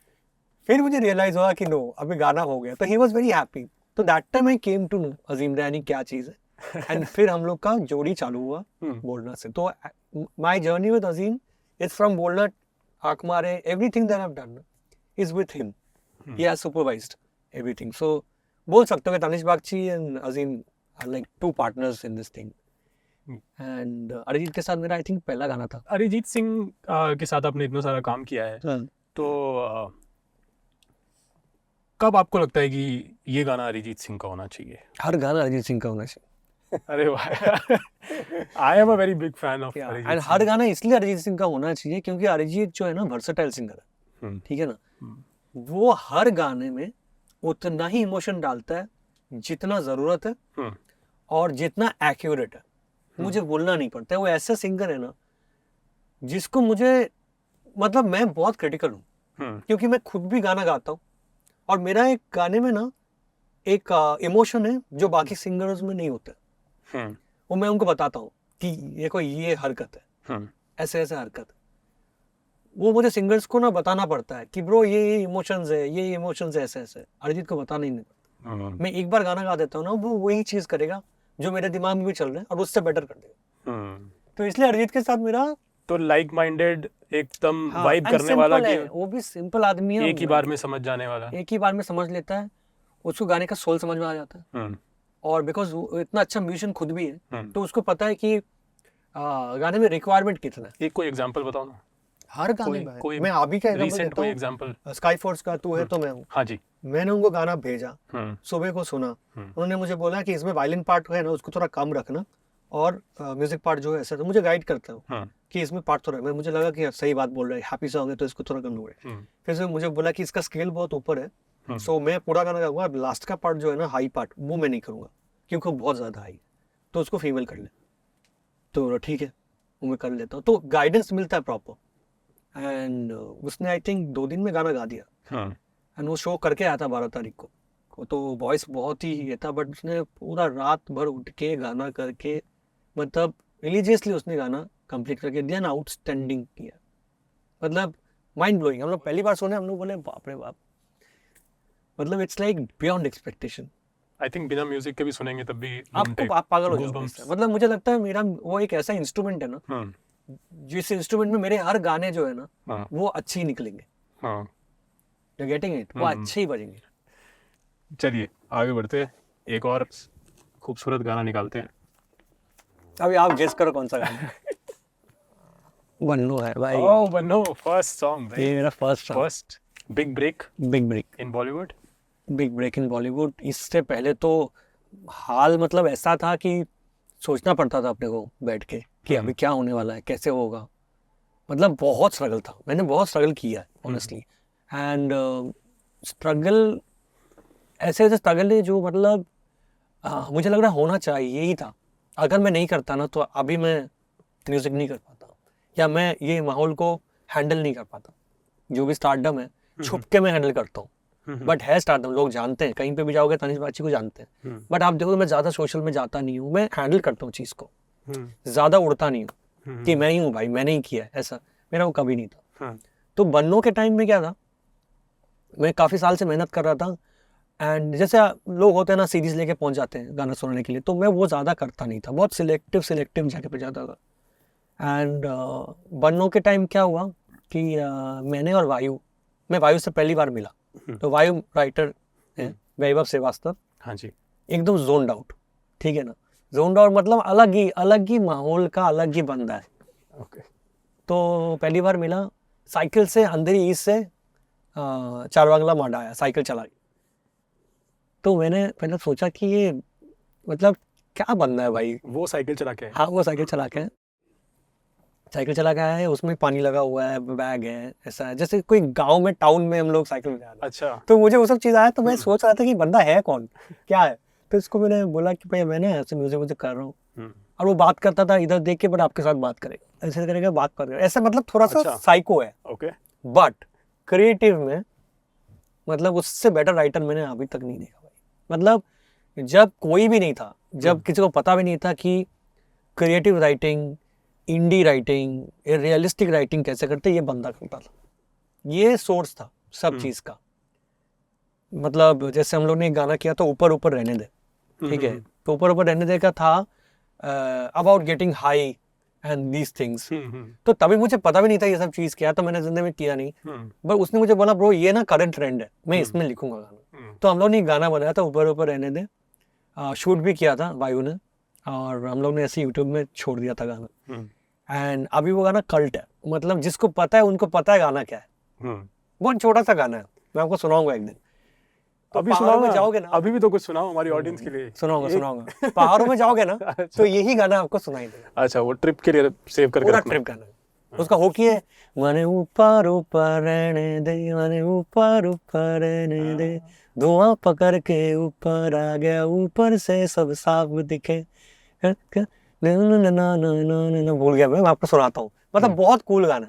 फिर मुझे रियलाइज हुआ कि नो अभी गाना हो गया, तो ही वाज वेरी हैप्पी। तो that time I came to know Azeem Rainy क्या चीज है। एंड फिर हम लोग का जोड़ी चालू हुआ बोलना से। तो my journey with Azeem is from Bolna, Aankh Maare, everything that I have done is with him. He has supervised everything. So बोल सकते हो कि Tanishk Bagchi and Azeem are like two partners in this thing. And Arijit के साथ मेरा आई थिंक पहला गाना था। अरिजीत सिंह के साथ आपने इतना सारा काम किया है, तो कब आपको लगता है कि ये गाना अरिजीत सिंह का होना चाहिए? हर गाना अरिजीत सिंह का होना चाहिए। अरे वाह, I am a very big fan of Arijit. And हर गाना इसलिए अरिजीत सिंह का होना चाहिए क्योंकि अरिजीत जो है ना वर्सेटाइल सिंगर है, ठीक है ना। वो हर गाने में उतना ही इमोशन डालता है जितना जरूरत है और जितना एक्यूरेट है। मुझे बोलना नहीं पड़ता है। वो ऐसा सिंगर है ना जिसको मुझे, मतलब मैं बहुत क्रिटिकल हूँ क्योंकि मैं खुद भी गाना गाता हूँ और मेरा एक गाने में ना एक इमोशन है जो बाकी सिंगर्स में नहीं होता। वो मैं उनको बताता हूँ कि देखो ये हरकत है, ऐसे ऐसे हरकत है। वो मुझे सिंगर्स को ना बताना पड़ता है कि ब्रो ये इमोशंस है, ये इमोशंस है, ऐसे ऐसे। अरिजीत को बताना ही नहीं पड़ता। मैं एक बार गाना गा देता हूँ ना, वो वही चीज करेगा जो मेरे दिमाग में भी चल रहा है और उससे बेटर कर देगा। तो इसलिए अरिजीत के साथ मेरा तो लाइक माइंडेड, एकदम वाइब करने वाला, कि वो भी सिंपल आदमी है, एक ही बार में समझ जाने वाला, एक ही बार में समझ लेता है, उसको गाने का सोल समझ में आ जाता है। और बिकॉज इतना अच्छा म्यूजिशियन खुद भी है तो उसको पता है कि गाने में रिक्वायरमेंट कितना है। एक कोई एग्जांपल बताओ ना। हर गाने में मैं अभी का रिसेंट कोई एग्जांपल। स्काई फोर्स का तू है तो मैं हूँ। हाँ जी। मैंने उनको गाना भेजा, सुबह को सुना, उन्होंने मुझे बोला कि इसमें वायलिन पार्ट है ना उसको थोड़ा कम रखना और म्यूजिक पार्ट जो है ऐसा। तो मुझे गाइड करता हूँ कि इसमें पार्ट थोड़ा, मैं मुझे लगा कि सही बात बोल रहा है, हैप्पी सॉन्ग है तो इसको थोड़ा कम लोगे। फिर से मुझे बोला कि इसका स्केल बहुत ऊपर है, सो मैं पूरा गाना गाऊंगा, लास्ट का पार्ट जो है ना हाई पार्ट वो मैं नहीं करूंगा क्योंकि वो बहुत ज्यादा हाई है, तो उसको फीमेल कर ले। तो ठीक है वो मैं कर लेता हूँ। तो गाइडेंस मिलता है प्रॉपर। एंड उसने आई थिंक 2 दिन में गाना गा दिया। एंड वो शो करके आया था 12 तारीख को, तो वॉइस बहुत ही ये था, बट उसने पूरा रात भर उठ के गाना करके, मतलब रिलीजियसली उसने गाना कंप्लीट करके दिया ना, आउटस्टैंडिंग किया, मतलब माइंड ब्लोइंग। हम लोग पहली बार सुने, हम लोग बोले बाप रे बाप, मतलब it's like beyond expectation. I think बिना म्यूजिक के भी सुनेंगे तब भी आप पागल हो जाओगे। मतलब मुझे लगता है मेरा वो एक ऐसा इंस्ट्रूमेंट है ना, जिस इंस्ट्रूमेंट में मेरे हर गाने जो है ना वो अच्छे ही निकलेंगे। You getting it? वो अच्छे ही बजेंगे। चलिए आगे बढ़ते हैं, एक और खूबसूरत गाना निकालते हैं। अभी आप गेस करो कौन सा गाना। बन्नो है भाई। Oh Banno, first song. ये मेरा first big break in Bollywood. Big break in Bollywood. इससे पहले तो हाल मतलब ऐसा था कि सोचना पड़ता था अपने को बैठ के कि अभी क्या होने वाला है, कैसे होगा। मतलब बहुत स्ट्रगल था, मैंने बहुत स्ट्रगल किया है ऑनेस्टली। एंड स्ट्रगल ऐसे स्ट्रगल है जो मतलब मुझे लग रहा होना चाहिए ही था। अगर मैं नहीं करता ना तो अभी मैं म्यूजिक नहीं कर पाता, या मैं ये माहौल को हैंडल नहीं कर पाता। जो भी स्टारडम है छुप के मैं हैंडल करता हूँ, बट है स्टारडम, लोग जानते हैं। कहीं पे भी जाओगे तनिष बागची को जानते हैं, बट आप देखो मैं ज़्यादा सोशल में जाता नहीं हूँ, मैं हैंडल करता हूँ चीज़ को। ज्यादा उड़ता नहीं हूँ कि मैं ही हूँ भाई, मैंने ही किया है, ऐसा मेरा वो कभी नहीं था। तो बन्नों के टाइम में क्या था, मैं काफी साल से मेहनत कर रहा था, एंड जैसे लोग होते हैं ना सीरीज लेके पहुंच जाते हैं गाना सुनने के लिए, तो मैं वो ज़्यादा करता नहीं था, बहुत सिलेक्टिव जाके पे जाता था। एंड बन्नों के टाइम क्या हुआ कि मैंने और मैं वायु से पहली बार मिला, तो वायु राइटर है वैभव श्रीवास्तव, हाँ जी, एकदम जोन्ड आउट, ठीक है ना, जोन्ड आउट मतलब अलग ही माहौल का अलग ही बंदा है। ओके। तो पहली बार मिला, साइकिल से अंधेरी ईस्ट से चारबांगला माडा आया, साइकिल चला गया। तो मैंने पहले सोचा कि ये मतलब क्या बनना है भाई, वो साइकिल चला के? हाँ वो साइकिल चला के आया है, उसमें पानी लगा हुआ है, बैग है, ऐसा है जैसे कोई गांव में टाउन में हम लोग साइकिल में जा रहे हैं। अच्छा। तो मुझे वो सब चीज़ आया, तो मैं सोच रहा था कि बंदा है कौन, क्या है। तो इसको मैंने बोला कि भाई मैंने ऐसे म्यूजिक कर रहा हूँ, और वो बात करता था इधर देख के, बट आपके साथ बात करेगा, ऐसे करेगा, बात करेगा, ऐसा मतलब थोड़ा सा साइको है। ओके। बट क्रिएटिव में मतलब उससे बेटर राइटर मैंने अभी तक नहीं देखा भाई। मतलब जब कोई भी नहीं था, जब किसी को पता भी नहीं था कि क्रिएटिव राइटिंग, इंडी राइटिंग, रियलिस्टिक राइटिंग कैसे करते, ये बंदा करता था, ये सोर्स था सब चीज का। मतलब जैसे हम लोग ने एक गाना किया था ऊपर ऊपर रहने दे, ठीक है, तो ऊपर ऊपर रहने दे का था about getting high and these things. तो तभी मुझे पता भी नहीं था ये सब चीज क्या, तो मैंने जिंदगी में किया नहीं। बट उसने मुझे बोला ब्रो ये ना करंट ट्रेंड है, मैं इसमें लिखूंगा गाना। तो हम लोग ने गाना बनाया था ऊपर ऊपर रहने दे, शूट भी किया था वायु ने, और हम लोग ने ऐसे यूट्यूब में छोड़ दिया था गाना। एंड अभी वो गाना कल्ट है, मतलब जिसको पता है उनको पता है गाना क्या है। बहुत छोटा सा गाना है, मैं आपको सुनाऊंगा एक दिन। तो अभी सुनाओ में जाओगे ना, अभी भी तो कुछ सुनाओ हमारी ऑडियंस के लिए। सुनाऊंगा पहाड़ों में जाओगे ना तो यही गाना आपको सुनाई देगा। अच्छा, वो ट्रिप के लिए सेव करके रखना। ट्रिप गाना उसका हो की है, माने ऊपर ऊपर रहने दे, माने ऊपर ऊपर रहने दे, धुआं पकड़ के ऊपर आ गया, ऊपर से सब साफ दिखे, भूल गया मैं आपको सुनाता हूँ। मतलब बहुत कूल गाना।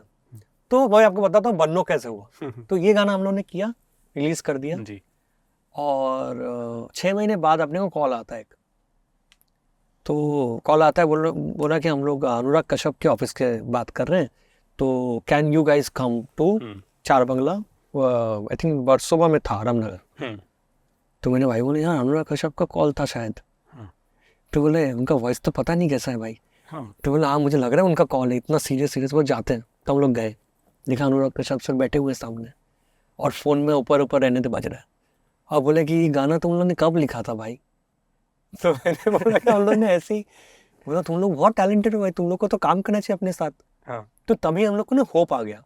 तो मैं आपको बताता हूँ बन्नो कैसे हुआ। तो ये गाना हम लोग ने किया, रिलीज कर दिया जी। और 6 महीने बाद अपने को कॉल आता है, तो कॉल आता है, बोला कि हम लोग अनुराग कश्यप के ऑफिस के बात कर रहे हैं, तो can you guys come to Charbangla, I think Versova में था, रामनगर। तो मैंने भाई बोले यार अनुराग कश्यप का कॉल था शायद। तो बोले उनका वॉइस तो पता नहीं कैसा है भाई। तो बोले हाँ मुझे लग रहा है उनका कॉल है, इतना सीरियस वो जाते हैं। तो हम लोग गए, देखा अनुराग कश्यप सर बैठे हुए सामने, और फोन में ऊपर ऊपर रहने दे बज रहा है, और बोले कि ये गाना तुम लोग ने कब लिखा था भाई। तो मैंने बोला कि हम लोग ने ऐसे ही, बोला तुम लोग बहुत टैलेंटेड हो भाई, तुम लोग को तो काम करना चाहिए अपने साथ। तो तभी हम लोग को ना होप आ गया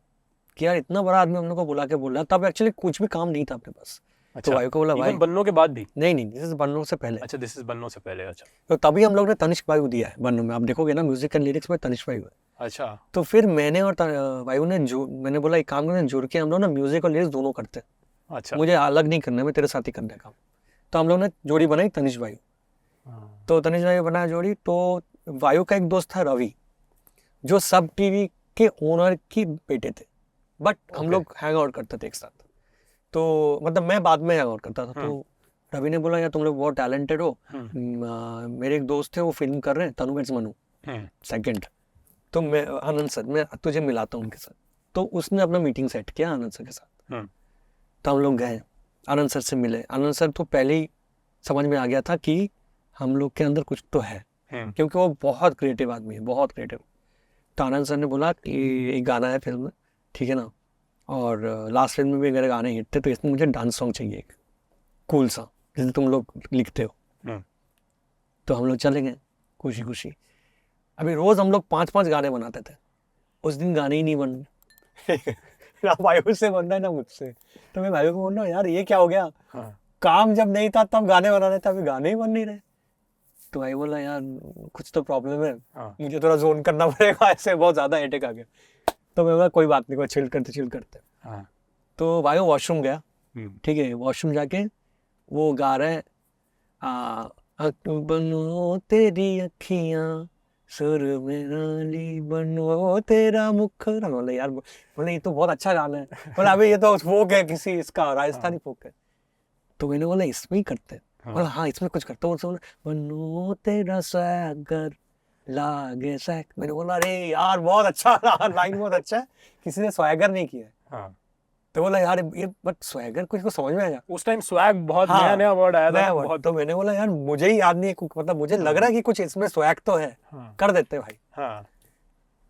कि यार इतना बड़ा आदमी हम लोग को बुला के बोल रहा है। तब एक्चुअली कुछ भी काम नहीं था अपने पास। अच्छा, तो भाई को बोला भाई बन्नों के बाद भी? नहीं दिस इज बन्नों से पहले। अच्छा, दिस इज बन्नों से पहले। अच्छा, तो तभी हम लोग ने तनिष्क वायु दिया है बन्नों में, आप देखोगे ना म्यूजिक एंड लिरिक्स में तनिष्क वायु है। अच्छा। तो फिर मैंने और वायु ने मैंने बोला एक काम करना, जुड़ के हम लोग ना म्यूजिक और लिरिक्स दोनों करते हैं। अच्छा, मुझे अलग नहीं करना है, मैं तेरे साथ ही करना है काम। तो हम लोग ने जोड़ी बनाई तनिष्क वायु। तो तनिष्क वायु बनाया जोड़ी। तो वायु का एक दोस्त था रवि, जो सब टीवी के ओनर की बेटे थे, बट हम लोग हैंग आउट करते थे एक साथ। तो मतलब मैं बाद में हैंग आउट करता था। तो रवि ने बोला यार तुम लोग बहुत टैलेंटेड हो, मेरे एक दोस्त थे वो फिल्म कर रहे हैं, तनु वेड्स मनु सेकंड, तो मैं आनंद सर, मैं तुझे मिलाता हूँ उनके साथ। तो उसने अपना मीटिंग सेट किया आनंद सर के साथ। तो हम लोग गए, आनंद सर से मिले। आनंद सर तो पहले ही समझ में आ गया था कि हम लोग के अंदर कुछ तो है, क्योंकि वो बहुत क्रिएटिव आदमी है, बहुत क्रिएटिव। तो आनंद सर ने बोला कि एक गाना है फिल्म में, ठीक है ना, और लास्ट फिल्म में भी मेरे गाने हिट थे, तो इसमें मुझे डांस सॉन्ग चाहिए एक कूल सा, जैसे तुम लोग लिखते हो। तो हम लोग चले गए खुशी खुशी। अभी रोज हम लोग 5-5 गाने बनाते थे, उस दिन गाने ही नहीं बन रहे। ना भाई से बन रहा है ना मुझसे। तो मैं भाई को बोल रहा हूँ यार ये क्या हो गया। काम जब नहीं था तब गाने बना रहे थे, अभी गाने ही बन नहीं रहे। तो भाई बोला यार कुछ तो प्रॉब्लम है, मुझे थोड़ा जोन करना पड़ेगा, ऐसे बहुत ज्यादा हेडेक आ गया। तो मैं बोला कोई बात नहीं, कोई चिल करते। तो भाई वो वॉशरूम गया, ठीक है, वॉशरूम जाके वो गा रहे बनो तेरी अखियां सुर में रानी बनो तेरा मुखड़ा। बोले यार, बोले ये तो बहुत अच्छा गाना है। बोला अभी ये तो फोक है, किसी इसका राजस्थानी फोक है। तो मैंने बोला इसमें ही करते हैं। बोला हाँ इसमें कुछ करता हूँ। बनो तेरा सागर लागे सैक, मैंने बोला अरे यार बहुत अच्छा लाइन, बहुत अच्छा है, किसी ने स्वैगर नहीं किया है। हाँ, तो बोला यार ये बट स्वैगर कुछ को समझ में आएगा। उस टाइम स्वैग बहुत हाँ, नया नया वर्ड आया था नया ना, word। बहुत। तो मैंने बोला यार मुझे ही याद नहीं है, मतलब मुझे लग रहा है कि कुछ इसमें स्वैग तो है, हाँ, कर देते भाई। हाँ,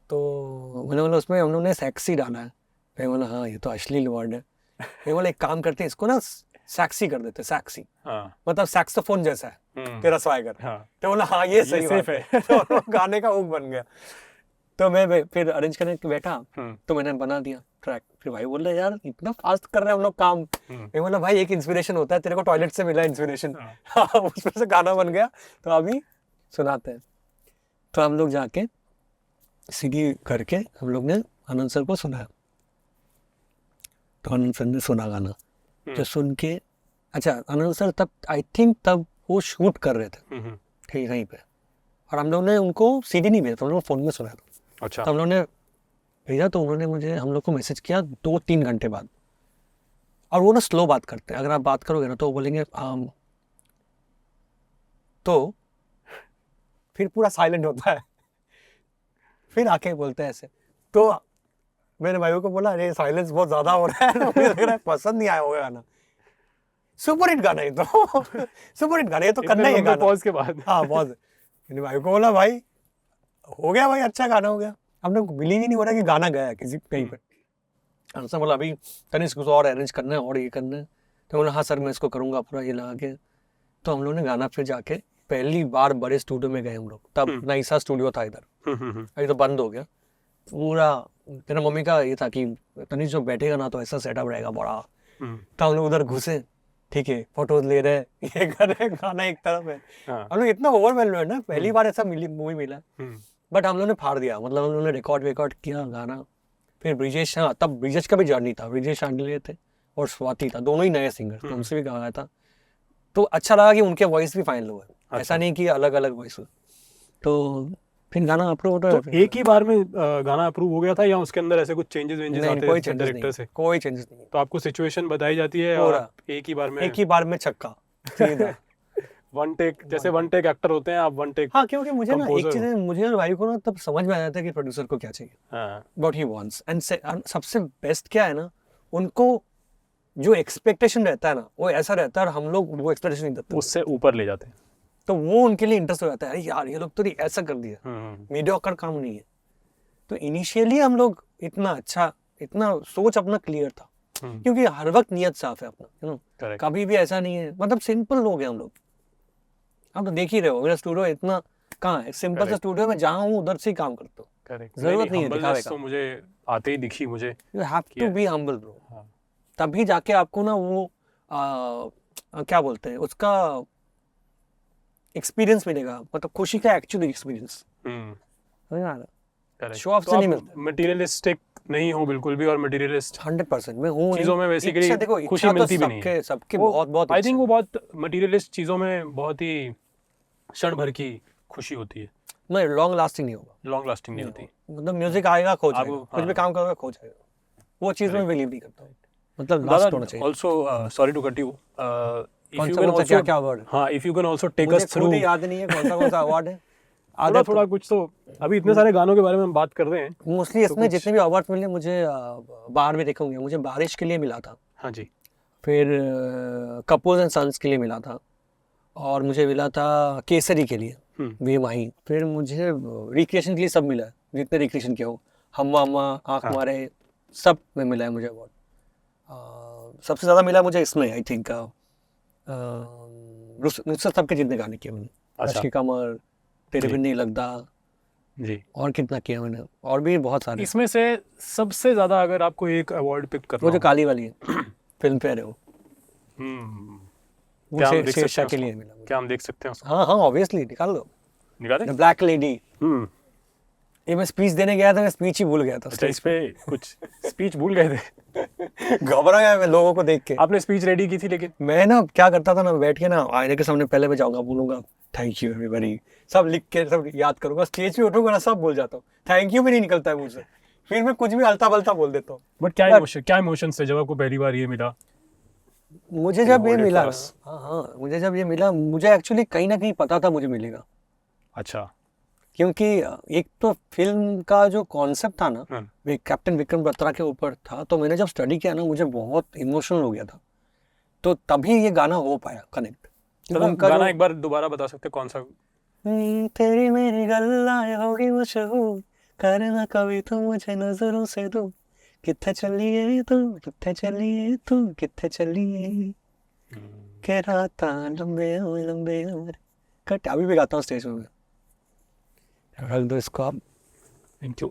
तो मैंने बोला उसमें हम लोगों ने सेक्सी डाला है। मैं बोला हाँ ये तो अश्लील वर्ड है। मैं बोला एक काम करते हैं इसको ना सेक्सी कर देते, सेक्सी, हाँ, मतलब सैक्सोफोन जैसा है तेरा स्वैगर। हाँ, तो बोला हाँ ये सही सेफ बात है। तो गाने का हुक बन गया। तो मैं फिर अरेंज करने के बैठा, हम्म, तो मैंने बना दिया ट्रैक। फिर भाई बोल रहे यार इतना फास्ट कर रहे हैं हम लोग काम। मैं बोला भाई एक इंस्पिरेशन होता है, तेरे को टॉयलेट से मिला इंस्पिरेशन, हाँ, उसमें से गाना बन गया, तो अभी सुनाते हैं। तो हम लोग जाके सीडी करके हम लोग ने आनंद सर को सुनाया। तो आनंद सर ने सुना गाना, जो सुन के, अच्छा आनंद सर तब आई थिंक तब वो शूट कर रहे थे ठीक कहीं पे, और हम लोग ने उनको सीडी नहीं भेजा था, हम लोग फोन में सुनाया था। अच्छा, तो हम लोग ने भेजा, तो उन्होंने मुझे हम लोग को मैसेज किया 2-3 घंटे बाद। और वो ना स्लो बात करते हैं, अगर आप बात करोगे ना तो वो बोलेंगे तो फिर पूरा साइलेंट होता है, फिर आके बोलते हैं ऐसे। तो मैंने भाइयों को बोला अरे साइलेंस बहुत ज्यादा हो रहा है, मुझे लग रहा है पसंद नहीं आया होगा गाना। सुपर हिट गाना है तो सुपर हिट गाना, ये तो करना ही है गाना। पॉज के बाद। हाँ पॉज। मैंने भाई को बोला भाई हो गया भाई, अच्छा गाना हो गया। हमने बिलीव ही नहीं हो रहा कि गाना गया है किसी कहीं पर। हमसे बोला अभी तनिष्क कुछ और अरेंज करना है और ये करना है। तो बोला हाँ सर मैं इसको करूँगा पूरा ये लगा के। तो हम लोग ने गाना फिर जाके पहली बार बड़े स्टूडियो में गए हम लोग, तब नाइसा स्टूडियो था इधर, अभी तो बंद हो गया पूरा। मेरा मम्मी का ये था कि तनिष्क जो बैठेगा ना तो ऐसा सेटअप रहेगा बड़ा। तो हम लोग उधर घुसे, ठीक है फोटोज ले रहे हैं, ये कर रहे हैं, गाना एक तरफ है। हम लोग इतना ओवरवेल्म है ना, पहली बार ऐसा मूवी मिला। बट हम लोग ने फाड़ दिया, मतलब हम लोग ने रिकॉर्ड किया गाना। फिर ब्रिजेश, हाँ तब ब्रिजेश का भी जर्नी था, ब्रिजेश आंडले थे और स्वाति था, दोनों ही नए सिंगर, तो हमसे भी गाया था। तो अच्छा लगा कि उनके वॉइस भी फाइनल हुए, ऐसा नहीं कि अलग अलग वॉइस हुए। तो फिर गाना अप्रूव तो एक ही बार में गाना अप्रूव हो गया था या उसके अंदर ऐसे कुछ चेंजेस वेंजेस आते हैं डायरेक्टर से? कोई चेंजेस नहीं। तो आपको सिचुएशन बताई जाती है और एक ही बार में छक्का सीधा वन टेक, जैसे वन टेक एक्टर होते हैं आप, वन टेक। हाँ क्योंकि मुझे ना एक चीज, मुझे और भाई को ना तब समझ में आ जाता है कि प्रोड्यूसर को क्या चाहिए, व्हाट ही वांट्स। एंड सबसे बेस्ट क्या है ना, उनको जो एक्सपेक्टेशन रहता है ना वो ऐसा रहता है, और हम लोग वो एक्सपेक्टेशन नहीं देते, उससे ऊपर ले जाते हैं, तो वो उनके लिए इंटरेस्ट हो जाता है। अरे यार ये लोग तो ऐसा कर दिया, मीडियोकर काम नहीं है। तो इनिशियली हम लोग इतना अच्छा, इतना सोच अपना क्लियर था, क्योंकि हर वक्त नियत साफ है अपना, यू नो, कभी भी ऐसा नहीं है, मतलब सिंपल लोग हैं हम लोग। आप तो देख ही रहे हो मेरा स्टूडियो इतना कहाँ है, सिंपल सा स्टूडियो में जहाँ हूँ उधर से ही काम करता हूँ, जरूरत नहीं है दिखावे का। तो मुझे आते ही दिखी मुझे, you have to be humble bro, तभी जाके आपको ना वो क्या बोलते हैं उसका एक्सपीरियंस मिलेगा, मतलब खुशी का एक्चुअली एक्सपीरियंस। शो ऑफ से नहीं मिलता। मटेरियलिस्टिक नहीं हो बिल्कुल भी, और मटेरियलिस्ट 100% में हूँ चीजों में बेसिकली खुशी मिलती भी नहीं है सबके बहुत आई थिंक वो बहुत मटेरियलिस्ट चीजों में बहुत ही क्षण भर की खुशी होती है, नहीं लॉन्ग लास्टिंग नहीं होगा, लॉन्ग लास्टिंग नहीं होती। मतलब म्यूजिक आएगा खो जाएगा, कुछ भी काम करोगे खो जाएगा, वो चीज में बिलीव नहीं करता हूँ, मतलब लास्ट होना चाहिए। Also sorry to cut you, if you can also क्या अवार्ड, हाँ if you can also take us through, मुझे याद नहीं है कौन सा अवार्ड है, थोड़ा कुछ तो, अभी इतने सारे गानों के बारे में हम बात कर रहे हैं। मोस्टली इसमें जितने भी अवार्ड मिले मुझे बाहर में देखोगे, मुझे बारिश के लिए मिला था, हाँ जी, फिर कपूर एंड सन्स के लिए मिला था, और मुझे मिला था केसरी के लिए वे माही, फिर मुझे रिक्रिएशन के लिए सब मिला है, जितने रिक्रिएशन किया हो, हम आँख मारे सब में मिला है मुझे अवार्ड। सबसे ज़्यादा मिला मुझे इसमें आई थिंक नुसरत साहब के जितने गाने किए मैंने, अश की कमर, तेरे बिन नहीं लगता जी, और कितना किया मैंने, और भी बहुत सारे। इसमें से सबसे ज्यादा अगर आपको एक अवार्ड पिक करना, वो जो काली वाली है फिल्म फेयर है वो, क्या हम देख सकते हैं के लिए मिला, क्या हम देख सकते हैं? हाँ हाँ ऑब्वियसली निकाल लो, निकाले ब्लैक लेडी। ये मैं स्पीच देने गया था, मैं स्पीच ही भूल गया था। अच्छा, इस पे कुछ स्पीच भूल गए थे? घबरा गया मैं लोगों को देख के। आपने स्पीच रेडी की थी? लेकिन मैं ना क्या करता था ना, बैठ के ना आईने के सामने पहले मैं जाऊंगा, बोलूंगा थैंक यू एवरीबॉडी, सब लिख के सब याद करूंगा, स्टेज पे उठूंगा ना सब बोल जाता हूँ, थैंक यू भी नहीं निकलता है मुझसे, फिर मैं कुछ भी अलता बलता बोल देता हूँ। बट क्या इमोशन थे जब आपको पहली बार ये मिला? मुझे जब ये मिला, हाँ मुझे जब ये मिला, मुझे एक्चुअली कहीं ना कहीं पता था मुझे मिलेगा। अच्छा, क्योंकि एक तो फिल्म का जो कॉन्सेप्ट था ना, हाँ। वो कैप्टन विक्रम बत्रा के ऊपर था, तो मैंने जब स्टडी किया ना मुझे बहुत इमोशनल हो गया था, तो तभी ये गाना हो पाया कनेक्ट। चलो गाना एक बार दोबारा बता सकते कौन सा? तेरी मेरी गल्लाएं होगी मशहूर, करना कभी तू मुझे नजरों से दूर, कित्थे चलिए तू, कित्थे चलिए तू, कित्थे चलिए, के राता लंबे लंबे कट। अभी भी गाता हूँ स्टेज में, रख दो इसको आप।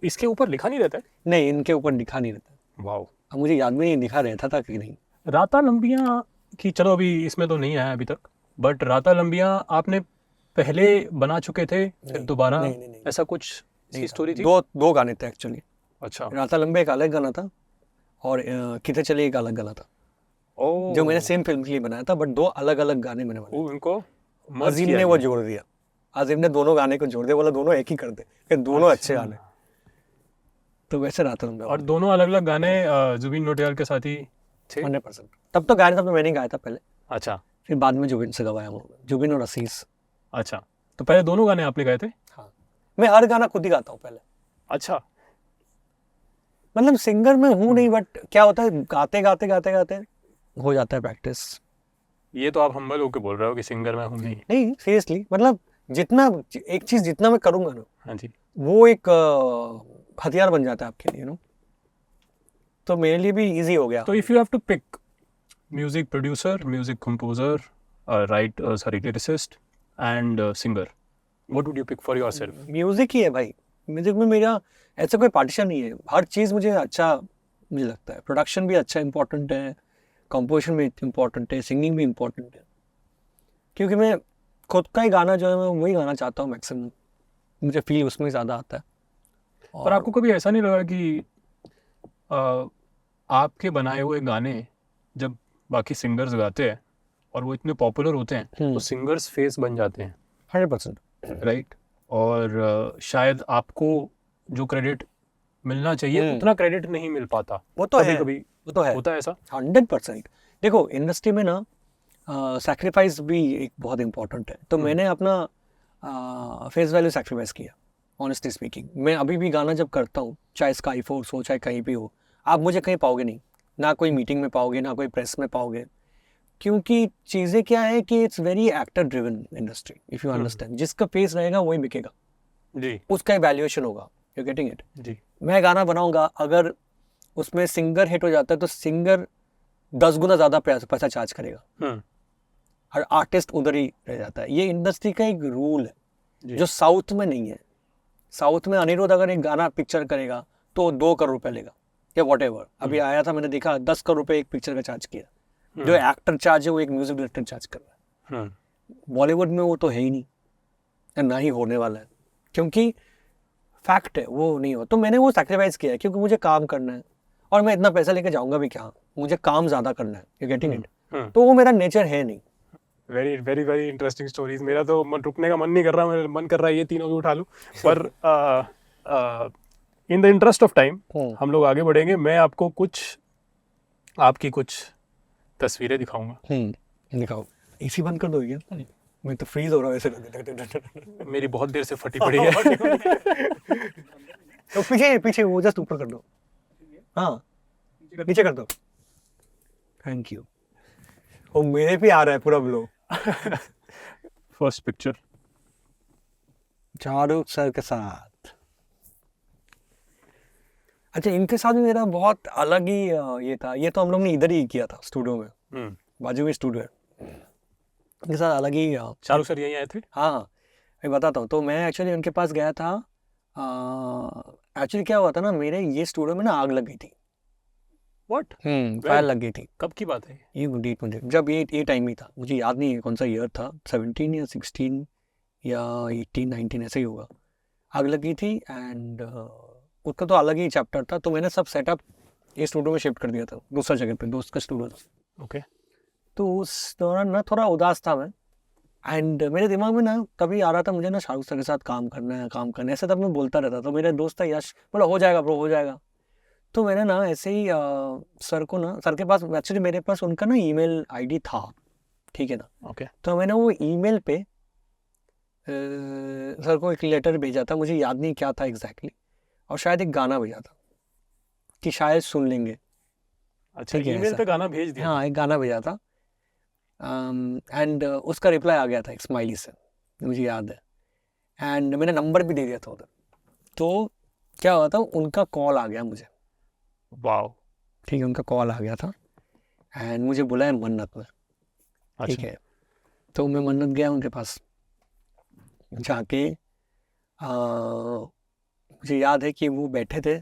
इसके ऊपर लिखा नहीं रहता है? नहीं, इनके ऊपर लिखा नहीं रहता। वाओ। अब मुझे याद में नहीं लिखा रहता था कि नहीं। राता लंबियाँ की, चलो अभी इसमें तो नहीं आया अभी तक, बट राता लंबियाँ आपने पहले बना चुके थे फिर दोबारा? नहीं। ऐसा कुछ स्टोरी थी? दो गाने थे एक्चुअली। अच्छा। राता लंबे एक अलग गाना था और कितने चले एक अलग गाना था, ओ, जो मैंने सेम फिल्म के लिए बनाया था, बट दो अलग अलग गाने मैंने बनाए। उनको अजीम ने वो जोड़ दिया, अजीम ने दोनों गाने को जोड़ दिया, बोला दोनों एक ही कर दे, फिर दोनों अच्छे गाने। तो वैसे राता लंबे। और दोनों अलग अलग गाने जुबिन नौटियाल के साथ ही थे? 100%। तब तो गाने, तब तो मैंने गाया था पहले, अच्छा। फिर बाद में जुबिन से गवाया, जुबिन और असीस। अच्छा, तो पहले दोनों गाने आपने गाए थे? हाँ, मैं हर गाना खुद ही गाता हूँ पहले। अच्छा। मतलब सिंगर में हूँ नहीं, बट क्या होता है गाते गाते गाते गाते हो जाता है प्रैक्टिस। ये तो आप हम्बल होके बोल रहे हो कि सिंगर मैं हूँ नहीं? नहीं, सीरियसली, मतलब जितना एक चीज जितना मैं करूंगा ना, हाँ जी, वो एक हथियार बन जाता है आपके लिए, नो। तो मेरे लिए भी इजी हो गया। तो if you have to pick music producer, music composer, lyricist and singer, what would you pick for yourself? Music ही है भाई। म्यूजिक में मेरा ऐसा कोई पार्टीशन नहीं है, हर चीज मुझे अच्छा मुझे लगता है। प्रोडक्शन भी अच्छा इंपॉर्टेंट है, कंपोजिशन भी इम्पोर्टेंट है, सिंगिंग भी इम्पोर्टेंट है, क्योंकि मैं खुद का ही गाना जो है मैं वही गाना चाहता हूँ मैक्सिमम, मुझे फील उसमें ज़्यादा आता है। पर आपको कभी ऐसा नहीं लगा कि आपके बनाए हुए गाने जब बाकी सिंगर्स गाते हैं और वो इतने पॉपुलर होते हैं तो सिंगर्स फेस बन जाते हैं? 100%। राइट। और शायद आपको जो क्रेडिट मिलना चाहिए उतना क्रेडिट नहीं मिल पाता। वो तो है, कभी वो तो है, होता है ऐसा? 100%। देखो इंडस्ट्री में ना सैक्रिफाइस भी एक बहुत इंपॉर्टेंट है, तो मैंने अपना फेस वैल्यू सैक्रिफाइस किया। ऑनेस्टली स्पीकिंग, मैं अभी भी गाना जब करता हूँ, चाहे स्काई फोर्स हो चाहे कहीं भी हो, आप मुझे कहीं पाओगे नहीं, ना कोई मीटिंग में पाओगे, ना कोई प्रेस में पाओगे, क्योंकि चीज़ें क्या है कि it's very actor driven industry, if you understand. जिसका फेस रहेगा वही बिकेगा जी, उसका वैल्यूएशन होगा, यू गेटिंग इट। जी। मैं गाना बनाऊंगा, अगर उसमें सिंगर हिट हो जाता है तो सिंगर 10 गुना ज़्यादा पैसा चार्ज करेगा और आर्टिस्ट उधर ही रह जाता है। ये इंडस्ट्री का एक रूल है जो साउथ में नहीं है। साउथ में अनिरुद्ध अगर एक गाना पिक्चर करेगा तो 2 करोड़ रुपए लेगा या वॉट एवर। अभी आया था, मैंने देखा 10 करोड़ रुपए एक पिक्चर का चार्ज किया। जो एक्टर चार्ज है वो एक म्यूजिक डायरेक्टर चार्ज कर रहा है। बॉलीवुड में वो तो है ही नहीं, ना ही होने वाला है, क्योंकि फैक्ट है वो नहीं हो। तो मैंने वो सैक्रिफाइस किया है क्योंकि मुझे काम करना है और मैं इतना पैसा लेके जाऊंगा भी क्या, मुझे काम ज़्यादा करना है, यू गेटिंग इट। तो वो मेरा नेचर है नहीं। Very very very interesting stories. मेरा तो रुकने का मन नहीं कर रहा, मेरा मन कर रहा है ये तीनों भी उठा लूं, पर in the interest of time हम लोग आगे बढ़ेंगे। मैं आपको आपकी कुछ तस्वीरें दिखाऊंगा। दिखाओ। एसी बंद कर दो क्या? मैं तो फ्रीज हो रहा हूँ ऐसे। मेरी बहुत देर से फटी पड़ी है। तो पीछे वो जस्ट ऊपर कर दो। हाँ, नीचे कर दो। Thank you. वो मेरे पे आ रहा है पूरा blow. First picture Shahrukh sir के साथ। अच्छा, इनके साथ भी मेरा बहुत अलग ही ये था। ये तो हम लोग ने इधर ही किया था स्टूडियो में, बाजू में स्टूडियो है। इनके साथ अलग ही। शाहरुख सर यहीं आए थे? हाँ, मैं बताता हूँ। तो मैं एक्चुअली उनके पास गया था। एक्चुअली क्या हुआ था ना, मेरे ये स्टूडियो में ना आग लग गई थी। व्हाट? फायर लग गई थी। कब की बात है ये डेट मुझे, जब ये टाइम ही था, मुझे याद नहीं है कौन सा ईयर था, 17 या 16 या 18 19 ऐसे ही होगा। आग लगी थी एंड उसका तो अलग ही चैप्टर था। तो मैंने सब सेटअप ये स्टूडियो में शिफ्ट कर दिया था, दूसरा जगह पे, दोस्त का स्टूडियो था। ओके। तो उस दौरान ना थोड़ा उदास था मैं, एंड मेरे दिमाग में ना तभी आ रहा था मुझे ना शाहरुख सर के साथ काम करना है ऐसे। तब मैं बोलता रहता। तो मेरा दोस्त था यश, बोला हो जाएगा ब्रो, हो जाएगा। तो मैंने ना ऐसे ही सर के पास, एक्चुअली मेरे पास उनका ना ईमेल आईडी था, ठीक है ना। ओके। तो मैंने वो ईमेल पे सर को एक लेटर भेजा था, मुझे याद नहीं क्या था एग्जैक्टली, और शायद एक गाना भेजा था कि शायद सुन लेंगे। अच्छा, ठीक है, ईमेल ऐसा। पे गाना भेज दिया? हाँ, एक गाना भेजा था, एंड उसका रिप्लाई आ गया था एक स्माइली से, मुझे याद है, एंड मैंने नंबर भी दे दिया था उधर। तो क्या हुआ था, उनका कॉल आ गया मुझे। वाओ। ठीक है, उनका कॉल आ गया था एंड मुझे बुलाया मन्नत में। ठीक अच्छा। है, तो मैं मन्नत गया उनके पास, जाके मुझे याद है कि वो बैठे थे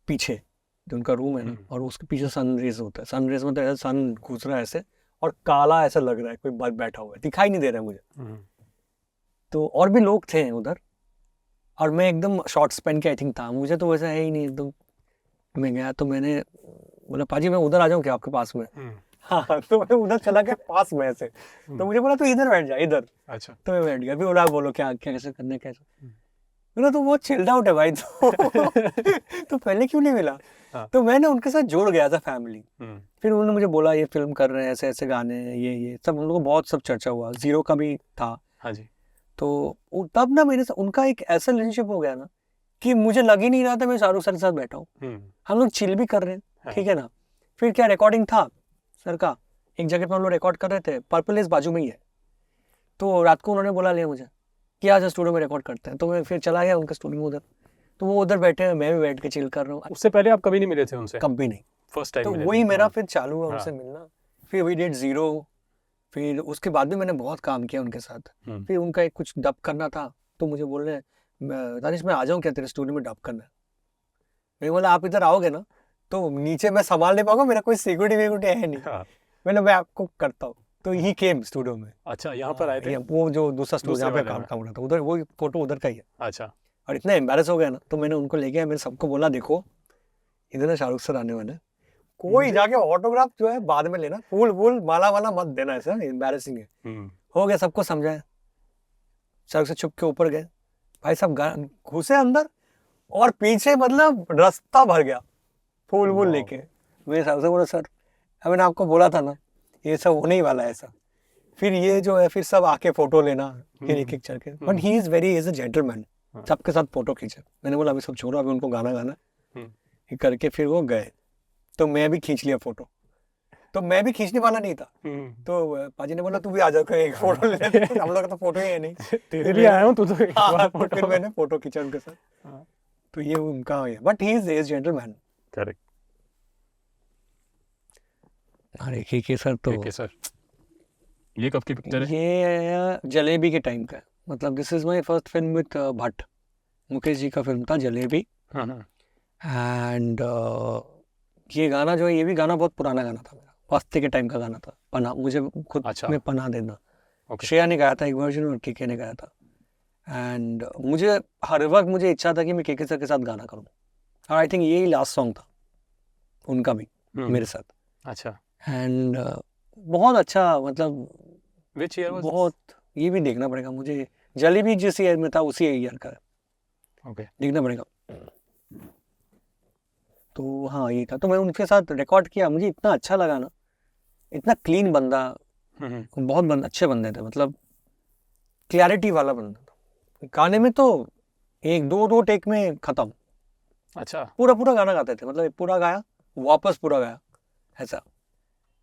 पीछे, जो उनका रूम है ना, और उसके पीछे सनरेज होता है, सनरेज मतलब ऐसा सन घुस रहा है ऐसे, और काला ऐसा लग रहा है कोई बैठा हुआ है, दिखाई नहीं दे रहा है मुझे। तो और भी लोग थे उधर, और मैं एकदम शॉर्ट्स पहन के आई थिंक था, मुझे तो वैसा है ही नहीं एकदम। मैं गया तो मैंने बोला, पाजी मैं उधर आ जाऊँ क्या आपके पास में? हाँ, तो मैं उधर चला गया पास में से। तो मुझे बोला तू इधर बैठ जा, इधर। अच्छा, तो मैं बैठ गया। फिर बोला बोलो क्या क्या कैसे करना है, कैसे? बोला तो बहुत चिल्ड आउट है भाई तो तो पहले क्यों नहीं मिला? तो मैंने उनके साथ जुड़ गया था फैमिली। फिर उन्होंने मुझे बोला ये फिल्म कर रहे हैं, ऐसे ऐसे गाने हैं, ये सब हम लोग को बहुत सब चर्चा हुआ, जीरो का भी था। हाँ जी। तो तब ना मेरे उनका एक ऐसा रिलेशनशिप हो गया ना कि मुझे लग ही नहीं रहा था मैं शाहरुख सर के साथ बैठा हूँ। हम लोग चिल भी कर रहे हैं, ठीक है ना। फिर क्या रिकॉर्डिंग था सर का, एक जगह पे हम लोग रिकॉर्ड कर रहे थे, पर्पल इस बाजू में ही है। तो रात को उन्होंने बोला लिया मुझे कि आज स्टूडियो में रिकॉर्ड करते हैं, तो मैं फिर चला गया उनके स्टूडियो में उधर। तो वो उधर बैठे हैं, मैं भी बैठ के चिल कर रहा हूँ। उससे पहले आप कभी नहीं मिले थे उनसे? कभी नहीं, फर्स्ट टाइम तो मिले। वही मेरा फिर चालू हुआ उनसे मिलना। फिर वी डिड जीरो, फिर उसके बाद भी मैंने बहुत काम किया उनके साथ। फिर उनका एक कुछ डब करना था, तो मुझे बोल रहे दानिश मैं आ जाऊँ क्या तेरे स्टूडियो में डब करना है? मैं बोला आप इधर आओगे ना तो नीचे मैं संभाल नहीं पाऊंगा, मेरा कोई सिक्योरिटी है नहीं। मैंने मैं आपको करता हूँ। तो ही केम स्टूडियो में। अच्छा, यहाँ पर आए थे? वो जो दूसरा स्टूडियो जहाँ पे काम कर रहा था, उधर वो फोटो उधर का ही है। अच्छा। और इतना एम्बैरेस हो गया ना, तो मैंने उनको ले गया, मैंने सबको बोला देखो इधर ना शाहरुख सर आने वाले, कोई जाके ऑटोग्राफ जो है बाद में लेना, फूल वूल माला वाला मत देना, ऐसा एम्बैरेसिंग है। हो गया, सबको समझाया। शाहरुख से छुप के ऊपर गए, भाई साहब घुसे अंदर, और पीछे मतलब रास्ता भर गया फूल वूल लेके। मैं साहब से बोला सर मैंने आपको बोला था ना ये सब होने ही वाला है ऐसा। फिर ये जो है फिर सब आके फोटो लेना, फिर एक एक चल के, but he is very is a gentleman, सबके साथ फोटो खींचे। मैंने बोला अभी सब छोड़ो, अभी उनको गाना गाना करके फिर वो गए, तो मैं भी खींच लिया फोटो। तो मैं भी खींचने वाला नहीं था, तो पाजी ने बोला तू भी आ जाओ एक फोटो ले ले। हम लोग का तो फोटो ही है नहीं, तेरे लिए आया हूँ तू तो एक बार फोटो। फिर मैंने फोटो खींचा उनके साथ। तो ये उनका है, but he is gentleman. Correct. अरे के सर तो के सर ये कब की पिक्चर है? ये जलेबी के टाइम का, मतलब this is my first film with Bhatt, Mukesh ji का फिल्म था जलेबी। एंड ये गाना जो है, ये भी गाना बहुत पुराना गाना था मेरा, वास्ते के टाइम का गाना था, पना मुझे खुद में पना देना। श्रेया ने गाया था एक वर्जन और के ने गाया था। एंड मुझे हर वक्त मुझे इच्छा था कि मैं के सर के साथ गाना करूँ, और आई थिंक यही लास्ट सॉन्ग था उनका भी मेरे साथ। अच्छा। एंड बहुत अच्छा, मतलब Which year was बहुत this? ये भी देखना पड़ेगा मुझे, जलेबी जिस ईयर में था उसी ईयर का है। ओके, देखना पड़ेगा। तो हाँ ये था, तो मैं उनके साथ रिकॉर्ड किया, मुझे इतना अच्छा लगा ना, इतना क्लीन बंदा, बहुत अच्छे बंदे थे, मतलब क्लैरिटी वाला बंदा था। गाने में तो एक दो टेक में खत्म। अच्छा, पूरा गाना गाते थे, मतलब पूरा गाया वापस पूरा गाया ऐसा।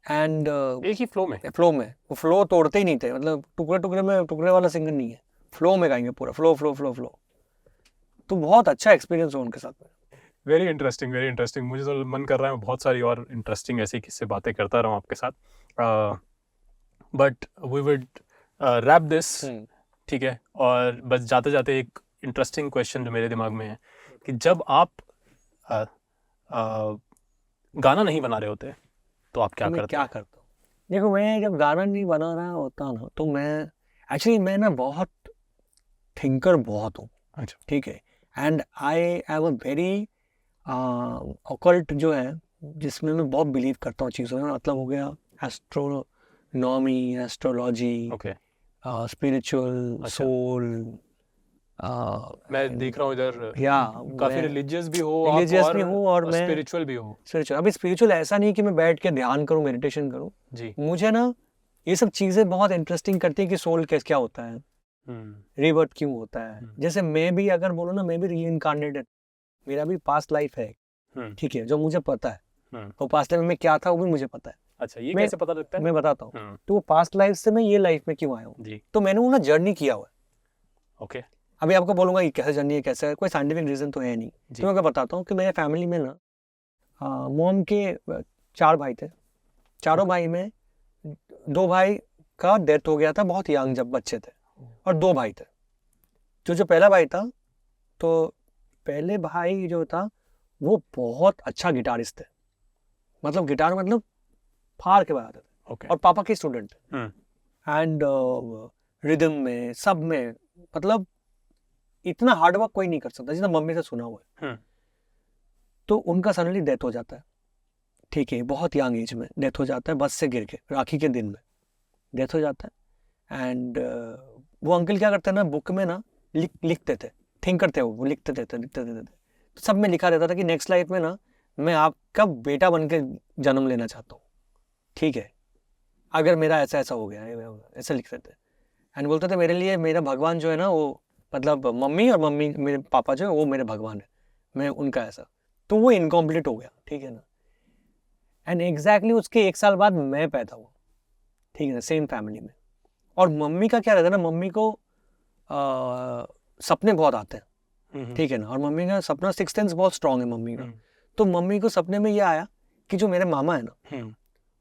एंड एक ही फ्लो में वो फ्लो तोड़ते ही नहीं थे, मतलब टुकड़े वाला सिंगर नहीं है, फ्लो में गाएंगे पूरा, फ्लो। तो बहुत अच्छा एक्सपीरियंस हो उनके साथ में। Very interesting. मुझे तो मन कर रहा है बहुत सारी और इंटरेस्टिंग ऐसी किस्से बातें करता रहूं आपके साथ, but we would wrap this, ठीक है। और बस जाते जाते एक इंटरेस्टिंग क्वेश्चन जो मेरे दिमाग में है कि जब आप गाना नहीं बना रहे होते तो आप क्या करते हैं? देखो मैं जब गाना नहीं बना रहा होता ना, तो मैं ना बहुत थिंकर बहुत हूँ। अच्छा, ठीक है। And I have a very occult जो है, जिसमें मैं बहुत बिलीव करता हूँ चीज़ों में, मतलब हो गया एस्ट्रोनॉमी, एस्ट्रोलॉजी, स्पिरिचुअल, सोल। मैं देख रहा हूँ इधर काफी रिलीजियस भी हो, और मैं स्पिरिचुअल भी हो। अभी स्पिरिचुअल ऐसा नहीं कि मैं बैठ के ध्यान करूँ, मेडिटेशन करूँ जी। मुझे ना ये सब चीज़ें बहुत इंटरेस्टिंग करती है कि सोल क्या होता है, रिवर्ट क्यों होता है। जैसे मैं भी अगर बोलो ना, मैं भी रीइंकार्नेटेड, मेरा भी पास्ट लाइफ है, ठीक है, जो मुझे पता है। तो पास्ट लाइफ में क्या था वो भी मुझे पता है। अच्छा, ये कैसे पता लगता है? मैं बताता हूँ। तो वो पास्ट लाइफ से मैं ये लाइफ में क्यों आया हूँ, तो मैंने वो ना जर्नी किया हुआ है। ओके, अभी आपको बोलूंगा ये कैसे जर्नी है, कैसे है, कोई साइंटिफिक रीजन तो है नहीं। तो मैं क्या बताता हूँ कि मेरे फैमिली में ना मॉम के 4 भाई थे। चारों भाई में 2 भाई का डेथ हो गया था बहुत यंग, जब बच्चे थे, और 2 भाई थे। जो पहला भाई था, तो पहले भाई जो था वो बहुत अच्छा गिटारिस्ट थे, मतलब गिटार मतलब फाड़ के बजाते थे। okay. और पापा के स्टूडेंट थे। एंड रिदम में सब में, मतलब इतना हार्डवर्क कोई नहीं कर सकता जितना मम्मी से सुना हुआ है। तो उनका सडनली डेथ हो जाता है, ठीक है, बहुत यंग एज में डेथ हो जाता है, बस से गिर के, राखी के दिन में डेथ हो जाता है। एंड वो अंकल क्या करते हैं ना, बुक में ना लिखते थे, थिंकर थे वो, लिखते थे। तो सब में लिखा रहता था कि नेक्स्ट लाइफ में ना मैं आपका बेटा बन के जन्म लेना चाहता हूँ, ठीक है, अगर मेरा ऐसा ऐसा हो गया, ऐसा लिखते थे। एंड बोलते थे मेरे लिए मेरा भगवान जो है ना, वो मतलब मम्मी और मम्मी मेरे पापा जो है वो मेरे भगवान है, मैं उनका ऐसा। तो वो इनकम्प्लीट हो गया, ठीक है ना। एंड एग्जैक्टली उसके 1 साल बाद मैं पैदा हुआ, ठीक है ना, सेम फैमिली में। और मम्मी का क्या रहता है ना, मम्मी को सपने बहुत आते हैं, ठीक है ना, और मम्मी का सपना 6th सेंस बहुत स्ट्रांग है मम्मी का। तो मम्मी को सपने में ये आया कि जो मेरे मामा है ना,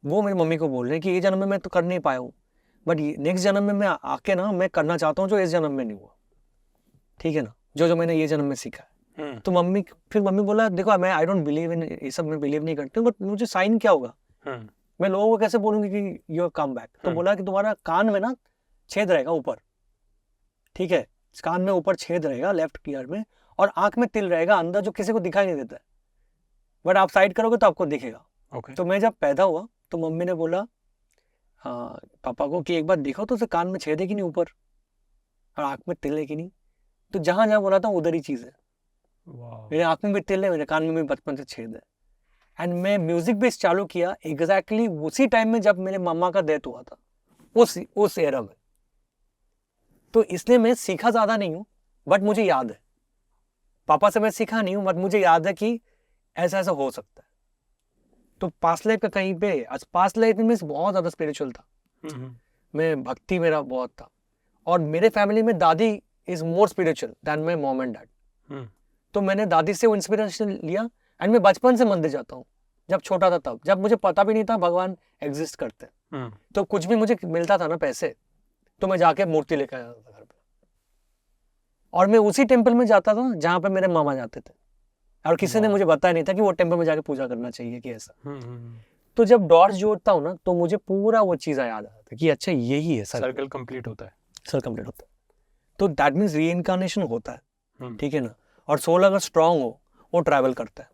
वो मेरी मम्मी को बोल रहे हैं कि ये जन्म में मैं तो कर नहीं पाया हूँ, बट नेक्स्ट जन्म में मैं आके ना मैं करना चाहता हूँ जो इस जन्म में नहीं हुआ, ठीक है ना, जो मैंने ये जन्म में सीखा है। तो फिर मम्मी बोला देखो मैं आई डोंट बिलीव इन ये सब, मैं बिलीव नहीं करती हूँ, बट मुझे साइन क्या होगा, मैं लोगों को कैसे बोलूंगी कि यू कम बैक। तो बोला कि तुम्हारा कान में ना छेद रहेगा ऊपर, ठीक है, कान में ऊपर छेद रहेगा लेफ्ट ईयर में, और आंख में तिल रहेगा अंदर जो किसी को दिखाई नहीं देता है, बट आप साइड करोगे तो आपको दिखेगा। तो मैं जब पैदा हुआ तो मम्मी ने बोला हाँ पापा को कि एक बार देखो तो उसे कान में छेद है कि नहीं ऊपर, और आंख में तिल है कि नहीं। तो जहां जहां बोला था उधर ही चीज है। मेरे आंख में भी तिल है, मेरे कान में भी बचपन से छेद है। एंड मैं म्यूजिक बेस चालू किया एग्जैक्टली उसी टाइम में जब मेरे मामा का डेथ हुआ था, उस एरा में। तो इसलिए मैं सीखा ज्यादा नहीं हूँ, बट मुझे याद है, पापा से मैं सीखा नहीं हूँ, बट मुझे याद है कि ऐसा ऐसा हो सकता है। तो पास्ट लाइफ का कहीं पे, पास्ट लाइफ में बहुत ज्यादा स्पिरिचुअल था, मैं भक्ति मेरा बहुत था, और मेरे फैमिली में दादी is more spiritual then my mom and dad. तो मैंने दादी से वो इंस्पिरेशन लिया। एंड मैं बचपन से मंदिर जाता हूँ, जब छोटा था तब, जब मुझे पता भी नहीं था भगवान एग्जिस्ट करते हैं। तो कुछ भी मुझे मिलता था ना पैसे, तो मैं जाके मूर्ति लेकर आता था घर पे, और मैं उसी टेम्पल में जाता था जहाँ पे मेरे मामा जाते थे, और किसी ने मुझे बताया नहीं था कि वो टेम्पल में जाके पूजा करना चाहिए कि ऐसा। तो जब डॉट्स जोड़ता हूँ ना तो मुझे पूरा वो चीज़ याद आता है कि अच्छा यही है, सर्कल कंप्लीट होता है, तो दैट मीन्स रीइंकार्नेशन होता है, ठीक है ना। और सोल अगर स्ट्रांग हो वो ट्रैवल करता है।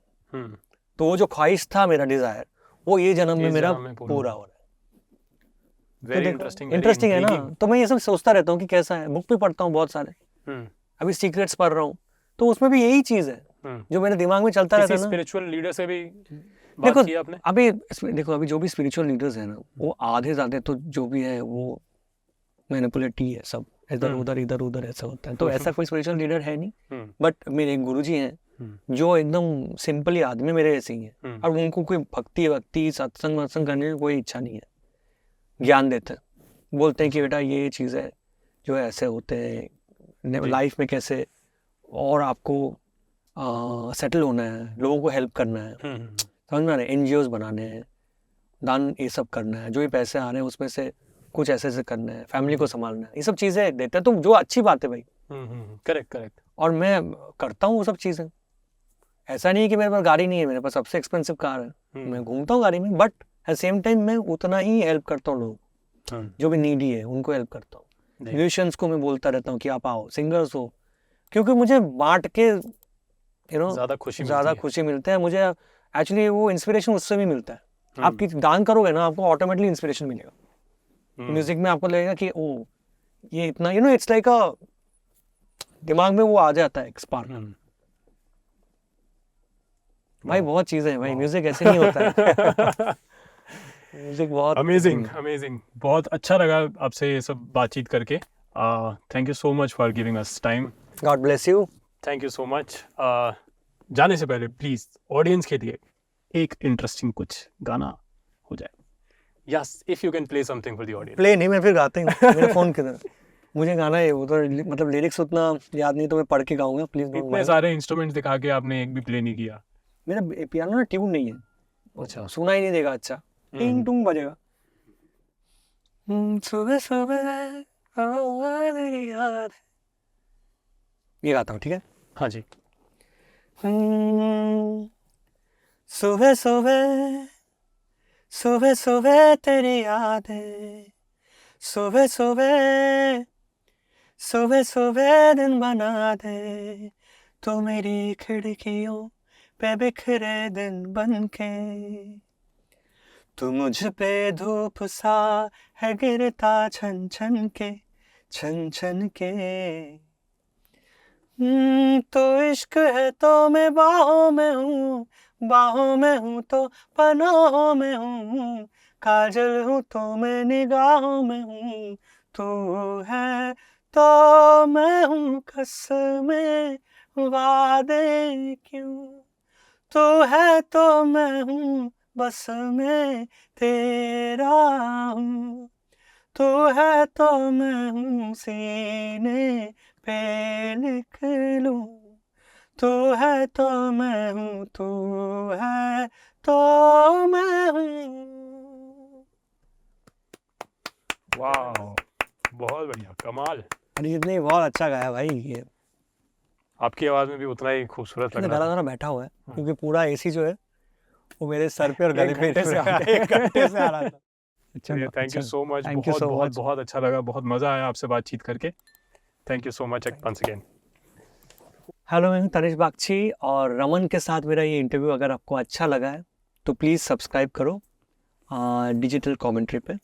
तो वो जो ख्वाहिश था मेरा डिजायर, वो ये जन्म में मेरा पूरा हो रहा है। वेरी इंटरेस्टिंग है ना। तो मैं ये सब सोचता रहता हूँ कि कैसा है, बुक भी पढ़ता हूँ बहुत सारे, अभी सीक्रेट्स पढ़ रहा हूँ, तो उसमें भी यही चीज है जो मेरे दिमाग में चलता रहता है ना। स्पिरिचुअल लीडर से भी बात की आपने? अभी देखो, अभी जो भी स्पिरिचुअल लीडर्स हैं ना, वो आधे ज्यादा तो जो भी है वो मैनिपुलेट ही है, सब इधर उधर ऐसा होता है। तो ऐसा कोई स्पिरिचुअल लीडर है नहीं, बट मेरे गुरुजी हैं जो एकदम सिंपल ही आदमी मेरे ऐसे ही हैं, और उनको कोई भक्ति सत्संग करने की कोई इच्छा नहीं है। ज्ञान देते हैं, बोलते हैं कि बेटा ये चीज़ है जो ऐसे होते हैं लाइफ में, कैसे और आपको सेटल होना है, लोगों को हेल्प करना है, समझ में आ रहा है, NGOs बनाने हैं, दान ये सब करना है, जो भी पैसे आ रहे हैं उसमें से कुछ ऐसे करना है, फैमिली को संभालना है, ये सब चीज़ें देते हैं। तो जो अच्छी बात है भाई, करेक्ट। और मैं करता हूँ वो सब चीज़ें। ऐसा नहीं है कि मेरे पास गाड़ी नहीं है, मेरे पास सबसे एक्सपेंसिव कार है, मैं घूमता हूँ गाड़ी में, बट एट सेम टाइम मैं उतना ही हेल्प करता हूँ लोगों, जो भी नीडी है उनको हेल्प करता हूँ। म्यूजिशियंस को मैं बोलता रहता हूँ कि आप आओ, सिंगर्स हो, क्योंकि मुझे बांट के ज़्यादा खुशी मिलते हैं। मुझे एक्चुअली वो इंस्पिरेशन उससे भी मिलता है। आप दान करोगे ना, आपको ऑटोमेटिकली इंस्पिरेशन मिलेगा। म्यूजिक में आपको लगेगा कि ओ ये इतना, इट्स लाइक अ, दिमाग में वो आ जाता है एक स्पार्क। भाई बहुत चीजें हैं भाई, म्यूजिक ऐसे नहीं होता है। म्यूजिक बहुत अमेजिंग। बहुत अच्छा लगा आपसे ये सब बातचीत करके। Thank you so much for giving us time. God bless you. Thank you so much. जाने से पहले प्लीज ऑडियंस के लिए एक इंटरेस्टिंग कुछ गाना हो जाए. Yes, if you can play something for the audience. Play नहीं, मैं फिर गाता ही हूँ मेरे फोन के अंदर. मुझे गाना है वो तो मतलब लिरिक्स उतना याद नहीं, तो मैं पढ़ के गाऊंगा. प्लीज इतने सारे इंस्ट्रूमेंट्स दिखा के आपने एक भी प्ले नहीं किया. मेरा पियानो ना ट्यून नहीं है. अच्छा, सुना ही नहीं देगा. अच्छा, टिंग टुंग बजेगा. सुबह सुबह याद, ये गाता हूँ. ठीक है. हाँ जी. सुबह सुबह सुबह सुबह तेरी यादें, सुबह सुबह सुबह सुबह दिन बना दे, तो मेरी खिड़कियों पे बिखरे दिन बन के, तू मुझ पे धूप सा है गिरता छन छन के, छन छन के. तो इश्क है तो मैं बाहों में हूँ, बाहों में हूँ तो पनाहों में हूँ, काजल हूँ तो मैं निगाहों में हूँ, तू है तो मैं हूँ कसमें वादे क्यों, तू है तो मैं हूँ बस मैं तेरा हूँ, तू है तो मैं हूँ सीने पे लिख लूं, तू है तो मैं हूँ, तू है तो मैं हूँ. वाह, बहुत बढ़िया, कमाल. अरिजीत ने बहुत अच्छा गाया भाई. ये आपकी आवाज में भी उतना ही खूबसूरत लग गला रहा थोड़ा बैठा हुआ है क्योंकि पूरा एसी जो है वो मेरे सर पे और गले पे एक घंटे से आ रहा था. अच्छा, thank you so much. Thank you बहुत so बहुत much. बहुत अच्छा लगा, बहुत मजा आया आपसे बातचीत करके. Thank you so much once again. Hello, मैं हूँ तनिष बागची और रमन के साथ मेरा ये इंटरव्यू अगर आपको अच्छा लगा है तो प्लीज़ सब्सक्राइब करो डिजिटल कमेंट्री पे.